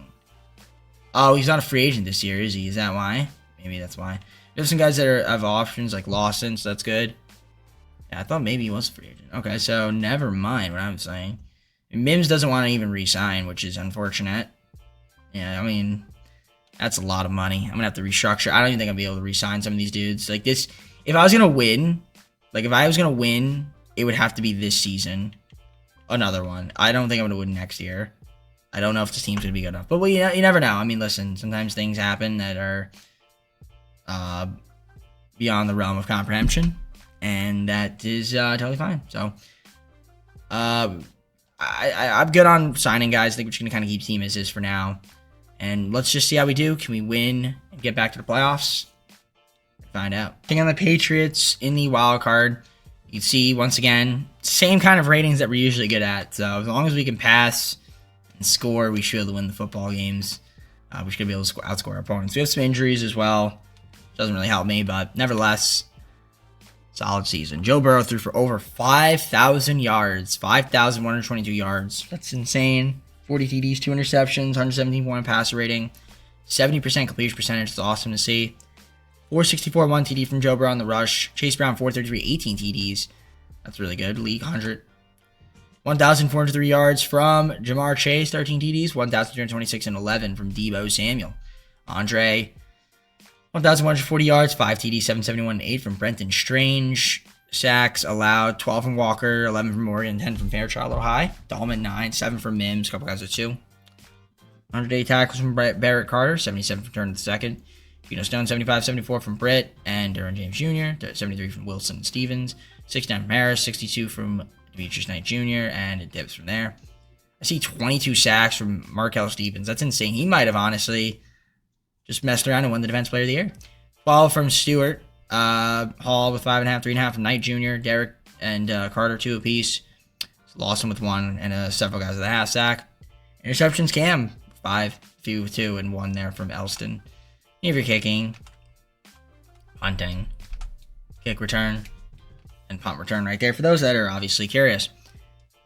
Oh, he's not a free agent this year, is he? Is that why? Maybe that's why. We have some guys that have options like Lawson, so that's good. Yeah, I thought maybe he was a free agent. Okay, so never mind what I'm saying. Mims doesn't want to even re-sign, which is unfortunate. Yeah, I mean, that's a lot of money. I'm going to have to restructure. I don't even think I'll be able to re-sign some of these dudes. Like this, if I was going to win, it would have to be this season. Another one. I don't think I'm going to win next year. I don't know if this team's going to be good enough. But well, you never know. I mean, listen, sometimes things happen that are beyond the realm of comprehension. And that is totally fine. So, I'm good on signing guys. I think we're just going to kind of keep the team as is for now. And let's just see how we do. Can we win and get back to the playoffs? Find out. Taking on the Patriots in the wild card. You can see, once again, same kind of ratings that we're usually good at. So as long as we can pass and score, we should be able to win the football games. We should be able to outscore our opponents. We have some injuries as well. Doesn't really help me, but nevertheless, solid season. Joe Burrow threw for over 5,000 yards. 5,122 yards. That's insane. 40 TDs, 2 interceptions, 117.1 passer rating. 70% completion percentage. It's awesome to see. 464, 1 TD from Joe Burrow on the rush. Chase Brown, 433, 18 TDs. That's really good. League 100. 1,403 yards from Jamar Chase, 13 TDs. 1,326 and 11 from Deebo Samuel. Andre, 1,140 yards, 5 TDs, 771 and 8 from Brenton Strange. Sacks allowed, 12 from Walker, 11 from Morgan, 10 from Fairchild, a little high. Dahlman, 9, 7 from Mims, a couple guys with 2. 108 tackles from Barrett Carter, 77 from Turner the second. Geno Stone, 75, 74 from Britt and Derwin James Jr., 73 from Wilson and Stevens, 69 from Harris, 62 from Demetrius Knight Jr., and it dips from there. I see 22 sacks from Markel Stevens. That's insane. He might have honestly just messed around and won the Defense Player of the Year. 12 from Stewart. Hall with 5.5, 3.5 from Knight Jr., Derek and Carter, 2 apiece. Lost him with 1, and several guys with a half sack. Interceptions, Cam, 5, few with 2, and 1 there from Elston. If you're kicking, punting, kick return, and punt return right there for those that are obviously curious.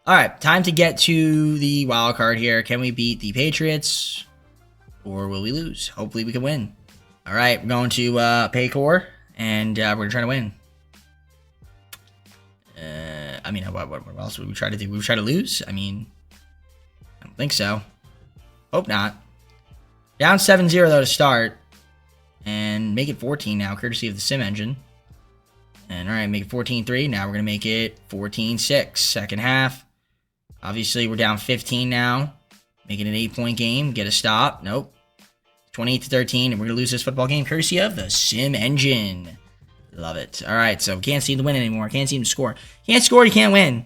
All right, time to get to the wild card here. Can we beat the Patriots, or will we lose? Hopefully we can win. All right, we're going to Paycor, and we're going to try to win. I mean, what else would we try to do? Would we try to lose? I mean, I don't think so. Hope not. Down 7-0, though, to start. And make it 14 now, courtesy of the sim engine. And, all right, make it 14-3. Now we're going to make it 14-6. Second half. Obviously, we're down 15 now. Making an 8-point game. Get a stop. Nope. 28-13, and we're going to lose this football game courtesy of the sim engine. Love it. All right, so can't seem to win anymore. Can't seem to score. Can't score, you can't win.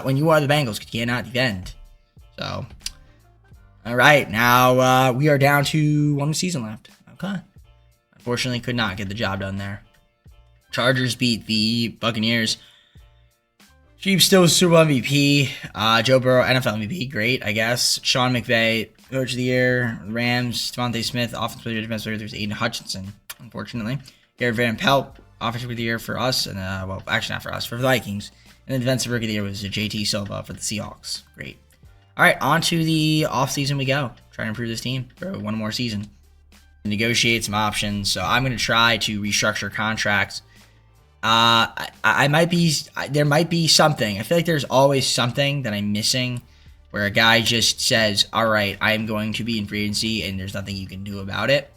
When you are the Bengals, you cannot defend. So, all right, now we are down to 1 season left. Okay. Unfortunately, could not get the job done there. Chargers beat the Buccaneers. Chiefs still Super Bowl MVP. Joe Burrow, NFL MVP. Great, I guess. Sean McVay, Coach of the Year. Rams, Devontae Smith, Offensive Player, Defensive Player. There's Aiden Hutchinson, unfortunately. Garrett Van Pelt, Offensive Rookie of the Year for us. And, well, actually not for us, for the Vikings. And the Defensive Rookie of the Year was JT Silva for the Seahawks. Great. All right, on to the offseason we go. Try to improve this team for 1 more season. Negotiate some options. So I'm going to try to restructure contracts. There might be something. I feel like there's always something that I'm missing where a guy just says, all right, I'm going to be in free agency and there's nothing you can do about it.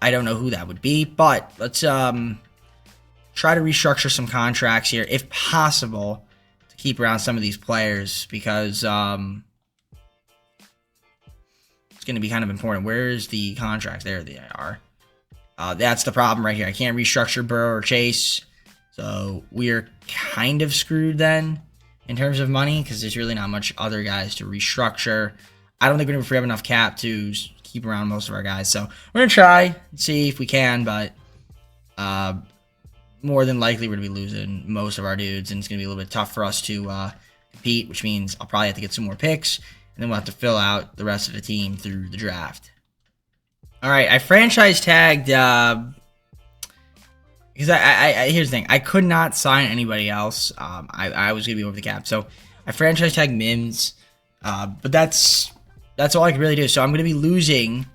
I don't know who that would be, but let's try to restructure some contracts here if possible to keep around some of these players because it's going to be kind of important. Where's the contracts? There they are. That's the problem right here. I can't restructure Burrow or Chase. So we're kind of screwed then in terms of money because there's really not much other guys to restructure. I don't think we're going to have enough cap to keep around most of our guys. So we're going to try and see if we can, but more than likely we're going to be losing most of our dudes, and it's going to be a little bit tough for us to compete, which means I'll probably have to get some more picks, and then we'll have to fill out the rest of the team through the draft. All right, I franchise tagged because I here's the thing. I could not sign anybody else. I was going to be over the cap. So I franchise tagged Mims, but that's all I can really do. So I'm going to be losing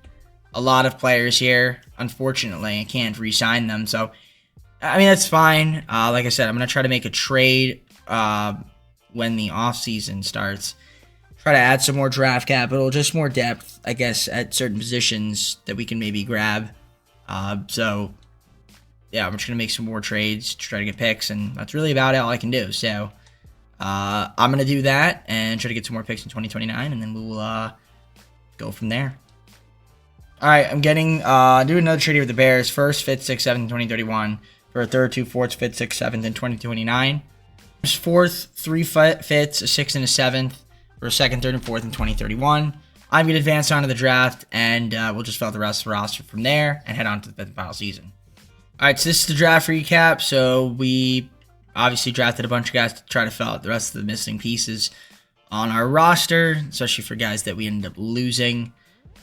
a lot of players here. Unfortunately, I can't re-sign them. So, I mean, that's fine. Like I said, I'm going to try to make a trade when the offseason starts. Try to add some more draft capital, just more depth, I guess, at certain positions that we can maybe grab. So, yeah, I'm just going to make some more trades to try to get picks, and that's really about all I can do. So, I'm going to do that and try to get some more picks in 2029, and then we'll go from there. All right, I'm getting do another trade here with the Bears. First, 5th, 6th, 7th, 2031 for a 3rd, 2 4ths, 5th, 6th, 7th, and 2029. 4th, 3 5ths, a 6th, and a 7th for a 2nd, 3rd, and 4th in 2031. I'm going to advance on to the draft, and we'll just fill out the rest of the roster from there and head on to the 5th and final season. All right, so this is the draft recap. So we obviously drafted a bunch of guys to try to fill out the rest of the missing pieces on our roster, especially for guys that we ended up losing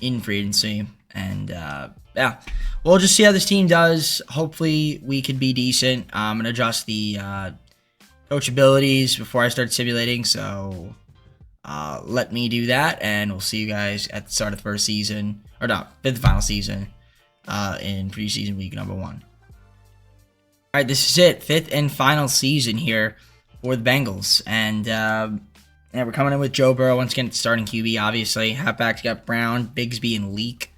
in free agency. And, yeah, we'll just see how this team does. Hopefully we could be decent. I'm going to adjust the coach abilities before I start simulating. So let me do that, and we'll see you guys at the start of the first season, or no, 5th final season in preseason week number 1. All right, this is it. 5th and final season here for the Bengals. And yeah, we're coming in with Joe Burrow once again, starting QB, obviously. Halfbacks got Brown, Bigsby, and Leak.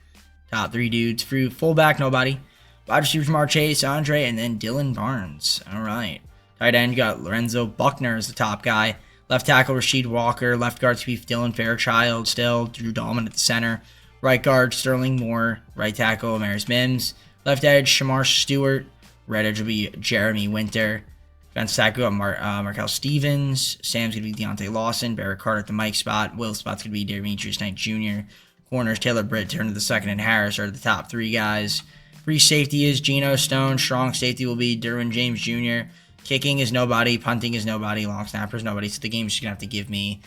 Top 3 dudes. Through fullback, nobody. Wide receiver Jamar Chase, Andre, and then Dylan Barnes. All right. Tight end, you got Lorenzo Buckner as the top guy. Left tackle, Rasheed Walker. Left guard, Spieth Dylan Fairchild still. Drew Dahlman at the center. Right guard, Sterling Moore. Right tackle, Amaris Mims. Left edge, Shamar Stewart. Right edge will be Jeremy Winter. Defense tackle, Markel Stevens. Sam's going to be Deontay Lawson. Barrett Carter at the Mike spot. Will's spot's going to be Demetrius Knight Jr. Corners, Taylor Britt, turn to the second, and Harris are the top 3 guys. Free safety is Geno Stone. Strong safety will be Derwin James Jr. Kicking is nobody. Punting is nobody. Long snapper is nobody. So the game's just going to have to give me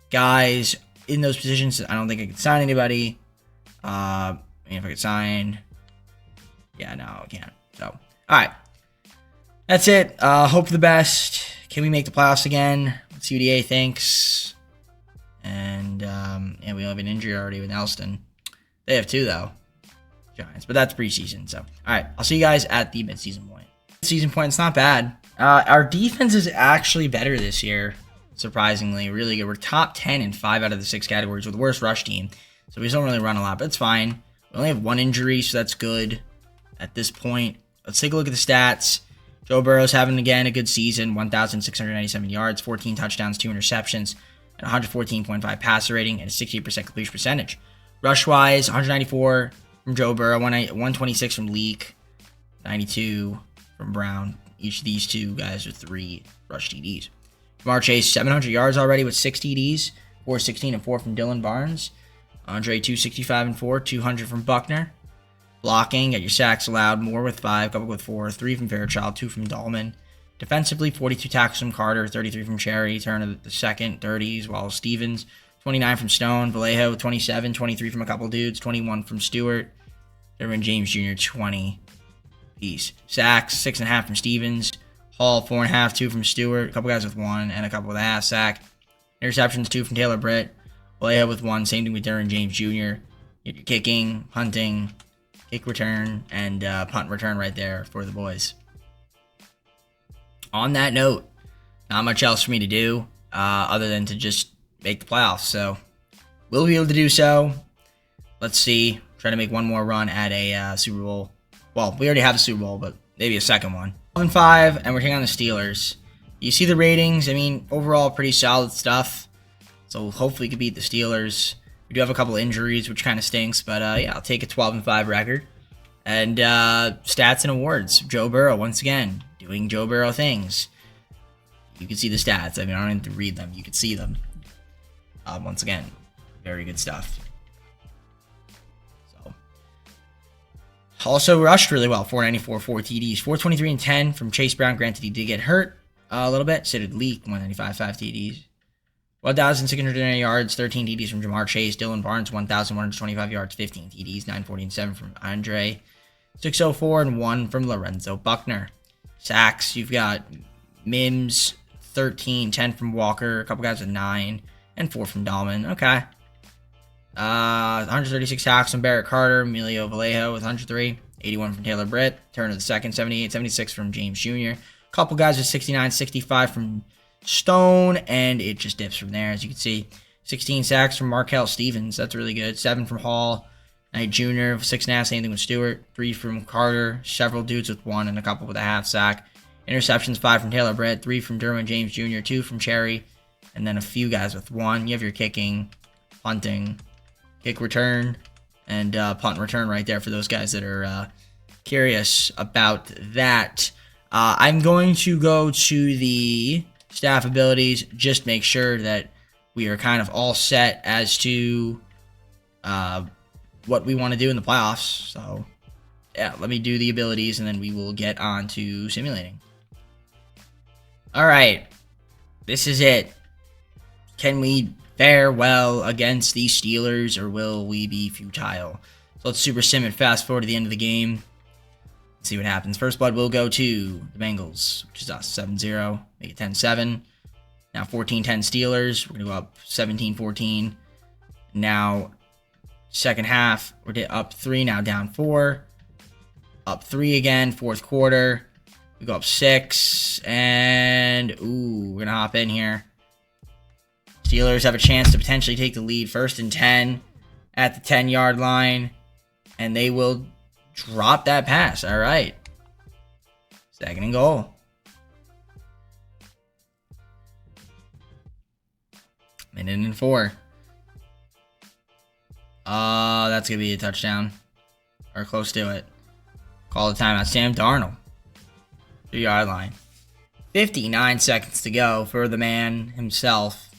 guys in those positions. I don't think I can sign anybody. If I could sign... Yeah, no, I can't. So, all right. That's it. Hope for the best. Can we make the playoffs again? Let's see what EA thinks. And we have an injury already with Elston. They have 2, though. Giants. But that's preseason. So, all right. I'll see you guys at the midseason point. Midseason point, it's not bad. Our defense is actually better this year. Surprisingly. Really good. We're top 10 in 5 out of the 6 categories. We're the worst rush team. So we just don't really run a lot. But it's fine. We only have 1 injury, so that's good at this point. Let's take a look at the stats. Joe Burrow's having, again, a good season. 1,697 yards, 14 touchdowns, 2 interceptions, and 114.5 passer rating, and a 68% completion percentage. Rush-wise, 194 from Joe Burrow, 126 from Leak, 92 from Brown. Each of these 2 guys are 3 rush TDs. Jamar Chase, 700 yards already with 6 TDs, 416 and 4 from Dylan Barnes. Andre, 265 and 4, 200 from Buckner. Blocking, get your sacks allowed, more with 5, couple with 4, 3 from Fairchild, 2 from Dahlman. Defensively, 42 tackles from Carter, 33 from Cherry, turn of the second, 30s, while Stevens, 29 from Stone, Vallejo, 27, 23 from a couple dudes, 21 from Stewart, Derwin James Jr., 20 piece. Sacks, 6.5 from Stevens, Hall, 4.5, 2 from Stewart, a couple guys with 1, and a couple with a half sack. Interceptions, 2 from Taylor Britt, Vallejo with 1, same thing with Derwin James Jr. Get your kicking, punting, kick return, and punt return right there for the boys. On that note, not much else for me to do other than to just make the playoffs. So we'll be able to do so. Let's see. Try to make one more run at a Super Bowl. Well, we already have a Super Bowl, but maybe a second one. 11-5, and we're taking on the Steelers. You see the ratings. I mean, overall, pretty solid stuff. So hopefully we can beat the Steelers. We do have a couple injuries, which kind of stinks, but yeah, I'll take a 12-5 record. And stats and awards. Joe Burrow, once again, doing Joe Burrow things. You can see the stats. I mean, I don't need to read them. You can see them. Once again, very good stuff. So, also rushed really well. 494, 4 TDs. 423 and 10 from Chase Brown. Granted, he did get hurt a little bit. So did Leak, 195, 5 TDs. 1,609 yards, 13 TDs from Jamar Chase. Dylan Barnes, 1,125 yards, 15 TDs. 940 and 7 from Andre. 604 and 1 from Lorenzo Buckner. Sacks, you've got Mims, 13, 10 from Walker. A couple guys with 9 and 4 from Dahlman. Okay. 136 tackles from Barrett Carter. Emilio Vallejo with 103. 81 from Taylor Britt. Turn of the second, 78, 76 from James Jr. A couple guys with 69, 65 from Stone, and it just dips from there, as you can see. 16 sacks from Markel Stevens. That's really good. 7 from Hall. Knight Jr. 6.5, same thing with Stewart. 3 from Carter. Several dudes with 1 and a couple with a half sack. Interceptions, 5 from Taylor Britt. 3 from Derwin James Jr. 2 from Cherry. And then a few guys with 1. You have your kicking, punting, kick return, and punt return right there for those guys that are curious about that. I'm going to go to the staff abilities, just make sure that we are kind of all set as to what we want to do in the playoffs. So yeah, let me do the abilities and then we will get on to simulating. All right, this is it. Can we fare well against the Steelers, or will we be futile? So let's super sim and fast forward to the end of the game. See what happens. First blood will go to the Bengals, which is us, 7-0. Make it 10-7. Now 14-10 Steelers. We're going to go up 17-14. Now second half, we're up 3, now down 4. Up 3 again, fourth quarter. We go up 6. And, ooh, we're going to hop in here. Steelers have a chance to potentially take the lead. 1st and 10 at the 10-yard line. And they will drop that pass. All right. 2nd and goal. Minute and 4. That's going to be a touchdown. Or close to it. Call the timeout. Sam Darnold. 3-yard line. 59 seconds to go for the man himself.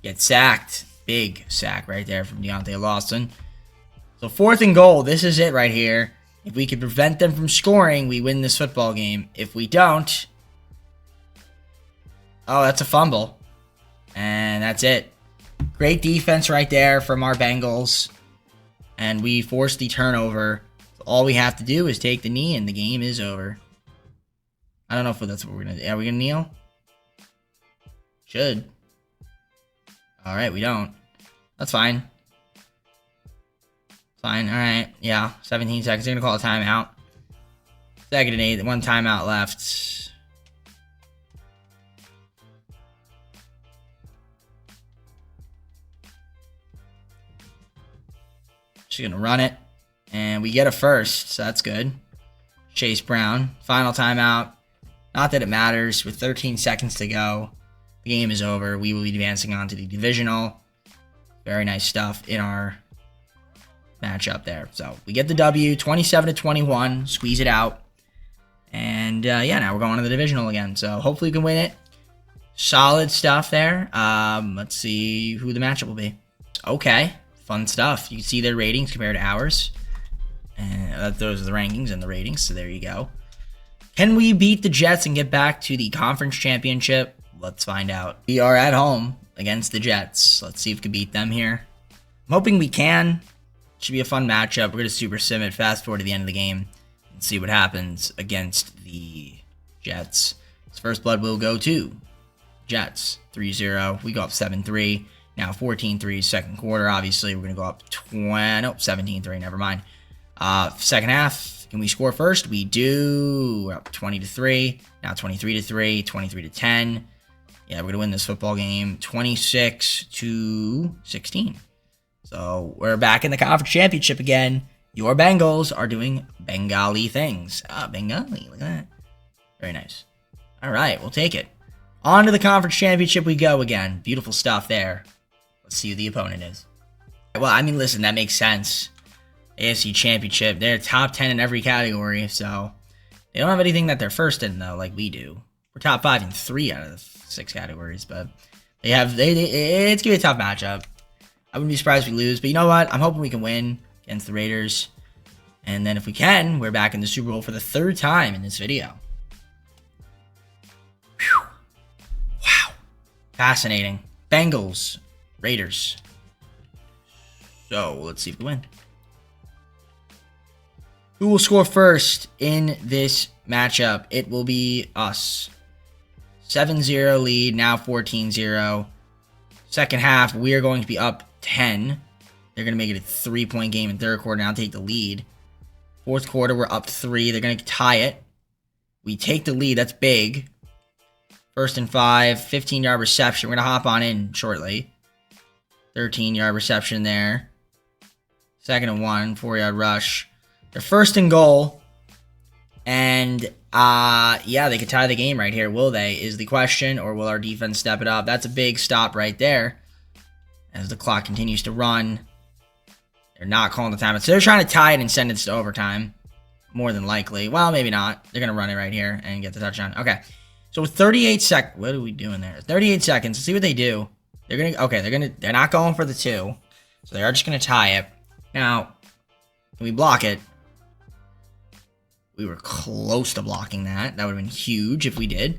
Get sacked. Big sack right there from Deontay Lawson. So 4th and goal. This is it right here. If we can prevent them from scoring, we win this football game. If we don't... Oh, that's a fumble. And that's it. Great defense right there from our Bengals. And we forced the turnover. So all we have to do is take the knee and the game is over. I don't know if that's what we're going to do. Are we going to kneel? Should. Alright, we don't. That's fine. Fine, alright. Yeah, 17 seconds. They're going to call a timeout. 2nd and 8. 1 timeout left. She's going to run it. And we get a first, so that's good. Chase Brown. Final timeout. Not that it matters. With 13 seconds to go, the game is over. We will be advancing on to the divisional. Very nice stuff in our matchup there. So we get the W, 27-21. Squeeze it out. And yeah, now we're going to the divisional again. So hopefully we can win it. Solid stuff there. Let's see who the matchup will be. Okay. Fun stuff. You can see their ratings compared to ours. And those are the rankings and the ratings. So there you go. Can we beat the Jets and get back to the conference championship? Let's find out. We are at home against the Jets. Let's see if we can beat them here. I'm hoping we can. Should be a fun matchup. We're going to super sim it, fast forward to the end of the game, and see what happens against the Jets. So first blood will go to Jets. 3-0. We go up 7-3. Now 14-3 second quarter. Obviously, we're going to go up 17-3. Never mind. Second half, can we score first? We do. We're up 20-3. Now 23-3, 23-10. Yeah, we're going to win this football game 26-16. So we're back in the conference championship again. Your Bengals are doing Bengali things. Bengali. Look at that. Very nice. All right, we'll take it. On to the conference championship we go again. Beautiful stuff there. Let's see who the opponent is. Well, I mean, listen, that makes sense. AFC Championship. They're top 10 in every category, so they don't have anything that they're first in, though, like we do. We're top 5 in 3 out of the 6 categories, but it's going to be a tough matchup. I wouldn't be surprised if we lose, but you know what? I'm hoping we can win against the Raiders. And then if we can, we're back in the Super Bowl for the 3rd time in this video. Whew. Wow. Fascinating. Bengals. Raiders. So, let's see if we win. Who will score first in this matchup? It will be us. 7-0 lead, now 14-0. Second half, we are going to be up 10. They're going to make it a 3-point game in third quarter, now take the lead. Fourth quarter, we're up 3. They're going to tie it. We take the lead. That's big. 1st and 5, 15-yard reception. We're going to hop on in shortly. 13-yard reception there. 2nd and 1, 4-yard rush. They're 1st and goal. And, yeah, they could tie the game right here, will they? Is the question, or will our defense step it up? That's a big stop right there as the clock continues to run. They're not calling the timeout. So they're trying to tie it and send it to overtime. More than likely. Well, maybe not. They're going to run it right here and get the touchdown. Okay. So with 38 seconds, what are we doing there? 38 seconds. Let's see what they do. They're going to, okay, they're not going for the 2. So they are just going to tie it. Now, can we block it? We were close to blocking that. That would have been huge if we did.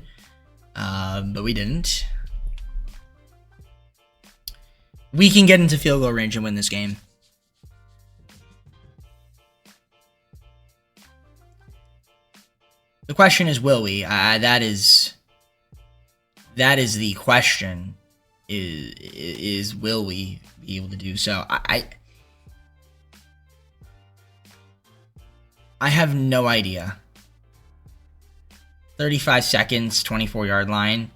But we didn't. We can get into field goal range and win this game. The question is, will we? That is the question. Is will we be able to do so? I have no idea. 35 seconds, 24-yard line.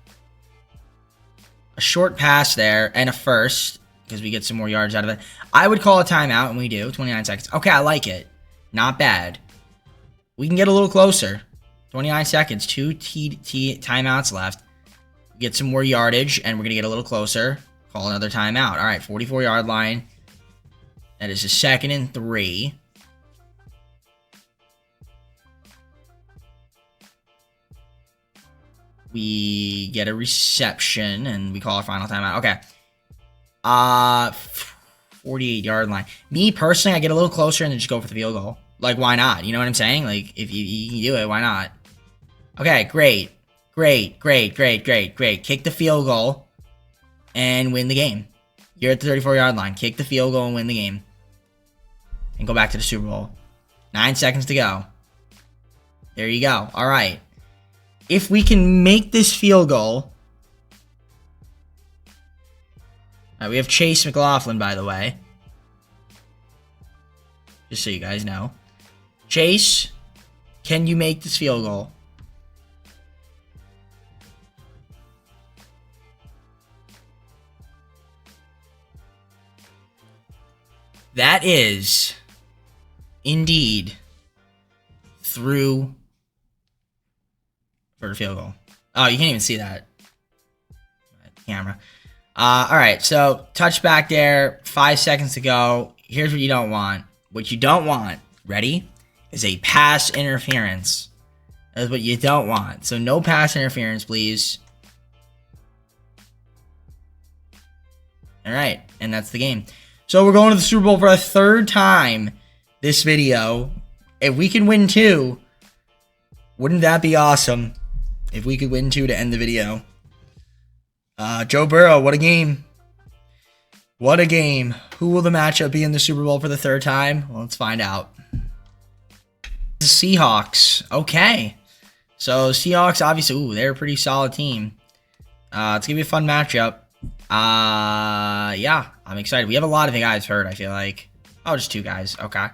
A short pass there and a first because we get some more yards out of it. I would call a timeout, and we do. 29 seconds. Okay, I like it. Not bad. We can get a little closer. 29 seconds. 2 timeouts left. Get some more yardage, and we're going to get a little closer. Call another timeout. All right, 44-yard line. That is a 2nd and 3. We get a reception, and we call our final timeout. Okay. 48-yard line. Me, personally, I get a little closer and then just go for the field goal. Like, why not? You know what I'm saying? Like, if you can do it, why not? Okay, great. Great. Kick the field goal and win the game. You're at the 34-yard line. Kick the field goal and win the game. And go back to the Super Bowl. 9 seconds to go. There you go. All right. If we can make this field goal. All right, we have Chase McLaughlin, by the way. Just so you guys know. Chase, can you make this field goal? That is indeed through for a field goal. Oh, you can't even see that. Camera. All right, so touchback there. 5 seconds to go. Here's what you don't want. What you don't want, ready, is a pass interference. That's what you don't want. So no pass interference, please. All right, and that's the game. So we're going to the Super Bowl for a 3rd time this video. If we can win 2, wouldn't that be awesome? If we could win 2 to end the video. Joe Burrow, what a game. What a game. Who will the matchup be in the Super Bowl for the 3rd time? Well, let's find out. The Seahawks. Okay. So Seahawks, obviously, ooh, they're a pretty solid team. It's going to be a fun matchup. Yeah, I'm excited. We have a lot of the guys hurt, I feel like. Oh, just 2 guys. Okay.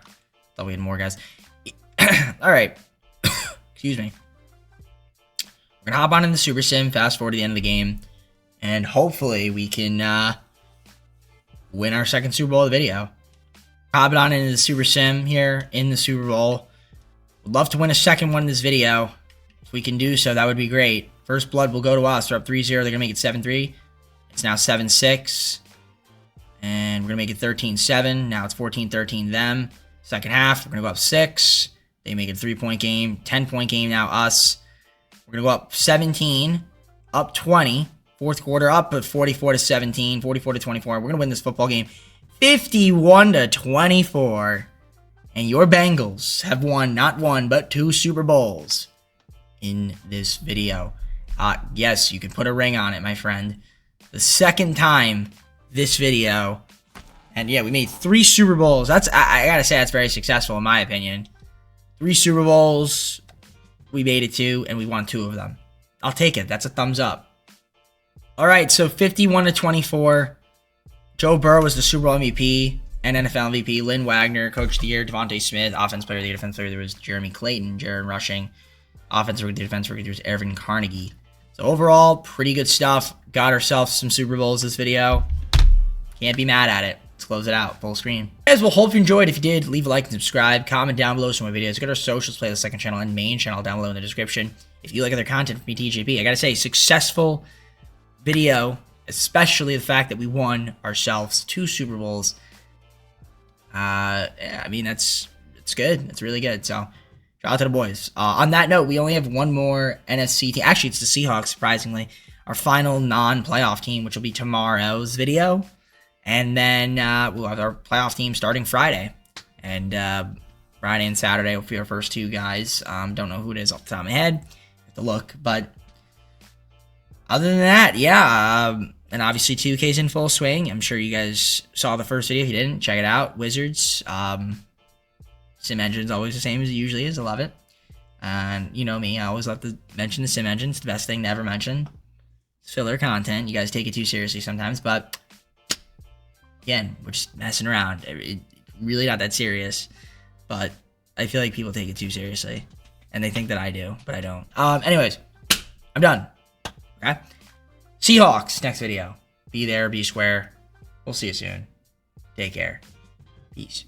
Thought we had more guys. All right. Excuse me. We're going to hop on in the Super Sim, fast forward to the end of the game, and hopefully we can win our 2nd Super Bowl of the video. Hopping on into the Super Sim here in the Super Bowl. Would love to win a 2nd one in this video. If we can do so, that would be great. First blood will go to us. We're up 3-0. They're going to make it 7-3. It's now 7-6. And we're going to make it 13-7. Now it's 14-13 them. Second half, we're going to go up 6. They make it a 3-point game. 10-point game now, us. We're going to go up 17. Up 20. 4th quarter up at 44-17. 44-24. We're going to win this football game 51-24. And your Bengals have won not 1, but 2 Super Bowls in this video. Yes, you can put a ring on it, my friend. The 2nd time this video. And yeah, we made 3 Super Bowls. That's I gotta say, that's very successful in my opinion. 3 Super Bowls. We made it 2, and we won 2 of them. I'll take it. That's a thumbs up. All right, so 51-24. Joe Burrow was the Super Bowl MVP and NFL MVP. Lynn Wagner, Coach of the Year. Devontae Smith, Offense Player of the Year. Defense Player of the Year was Jeremy Clayton. Jaron Rushing. Offensive Rookie of the Year. Defense Rookie of the Year was Evan Carnegie. So overall, pretty good stuff. Got ourselves some Super Bowls this video. Can't be mad at it. Let's close it out. Full screen. Guys, well, hope you enjoyed. If you did, leave a like and subscribe. Comment down below some more videos. Go to our socials, play the 2nd channel and main channel down below in the description. If you like other content from me, TJP, I gotta say, successful video, especially the fact that we won ourselves 2 Super Bowls. Yeah, I mean, it's good. It's really good. So, shout out to the boys. On that note, we only have one more NFC team. Actually, it's the Seahawks, surprisingly. Our final non-playoff team, which will be tomorrow's video. And then we'll have our playoff team starting Friday. And Friday and Saturday will be our first 2 guys. Don't know who it is off the top of my head. Have to look. But other than that, yeah. And obviously 2K's in full swing. I'm sure you guys saw the first video. If you didn't, check it out. Wizards. Sim engine's always the same as it usually is. I love it. And you know me. I always love to mention the sim engine. It's the best thing to ever mention. It's filler content. You guys take it too seriously sometimes. But again, we're just messing around. It's really not that serious. But I feel like people take it too seriously. And they think that I do. But I don't. Anyways. I'm done. Okay? Seahawks, next video. Be there, be square. We'll see you soon. Take care. Peace.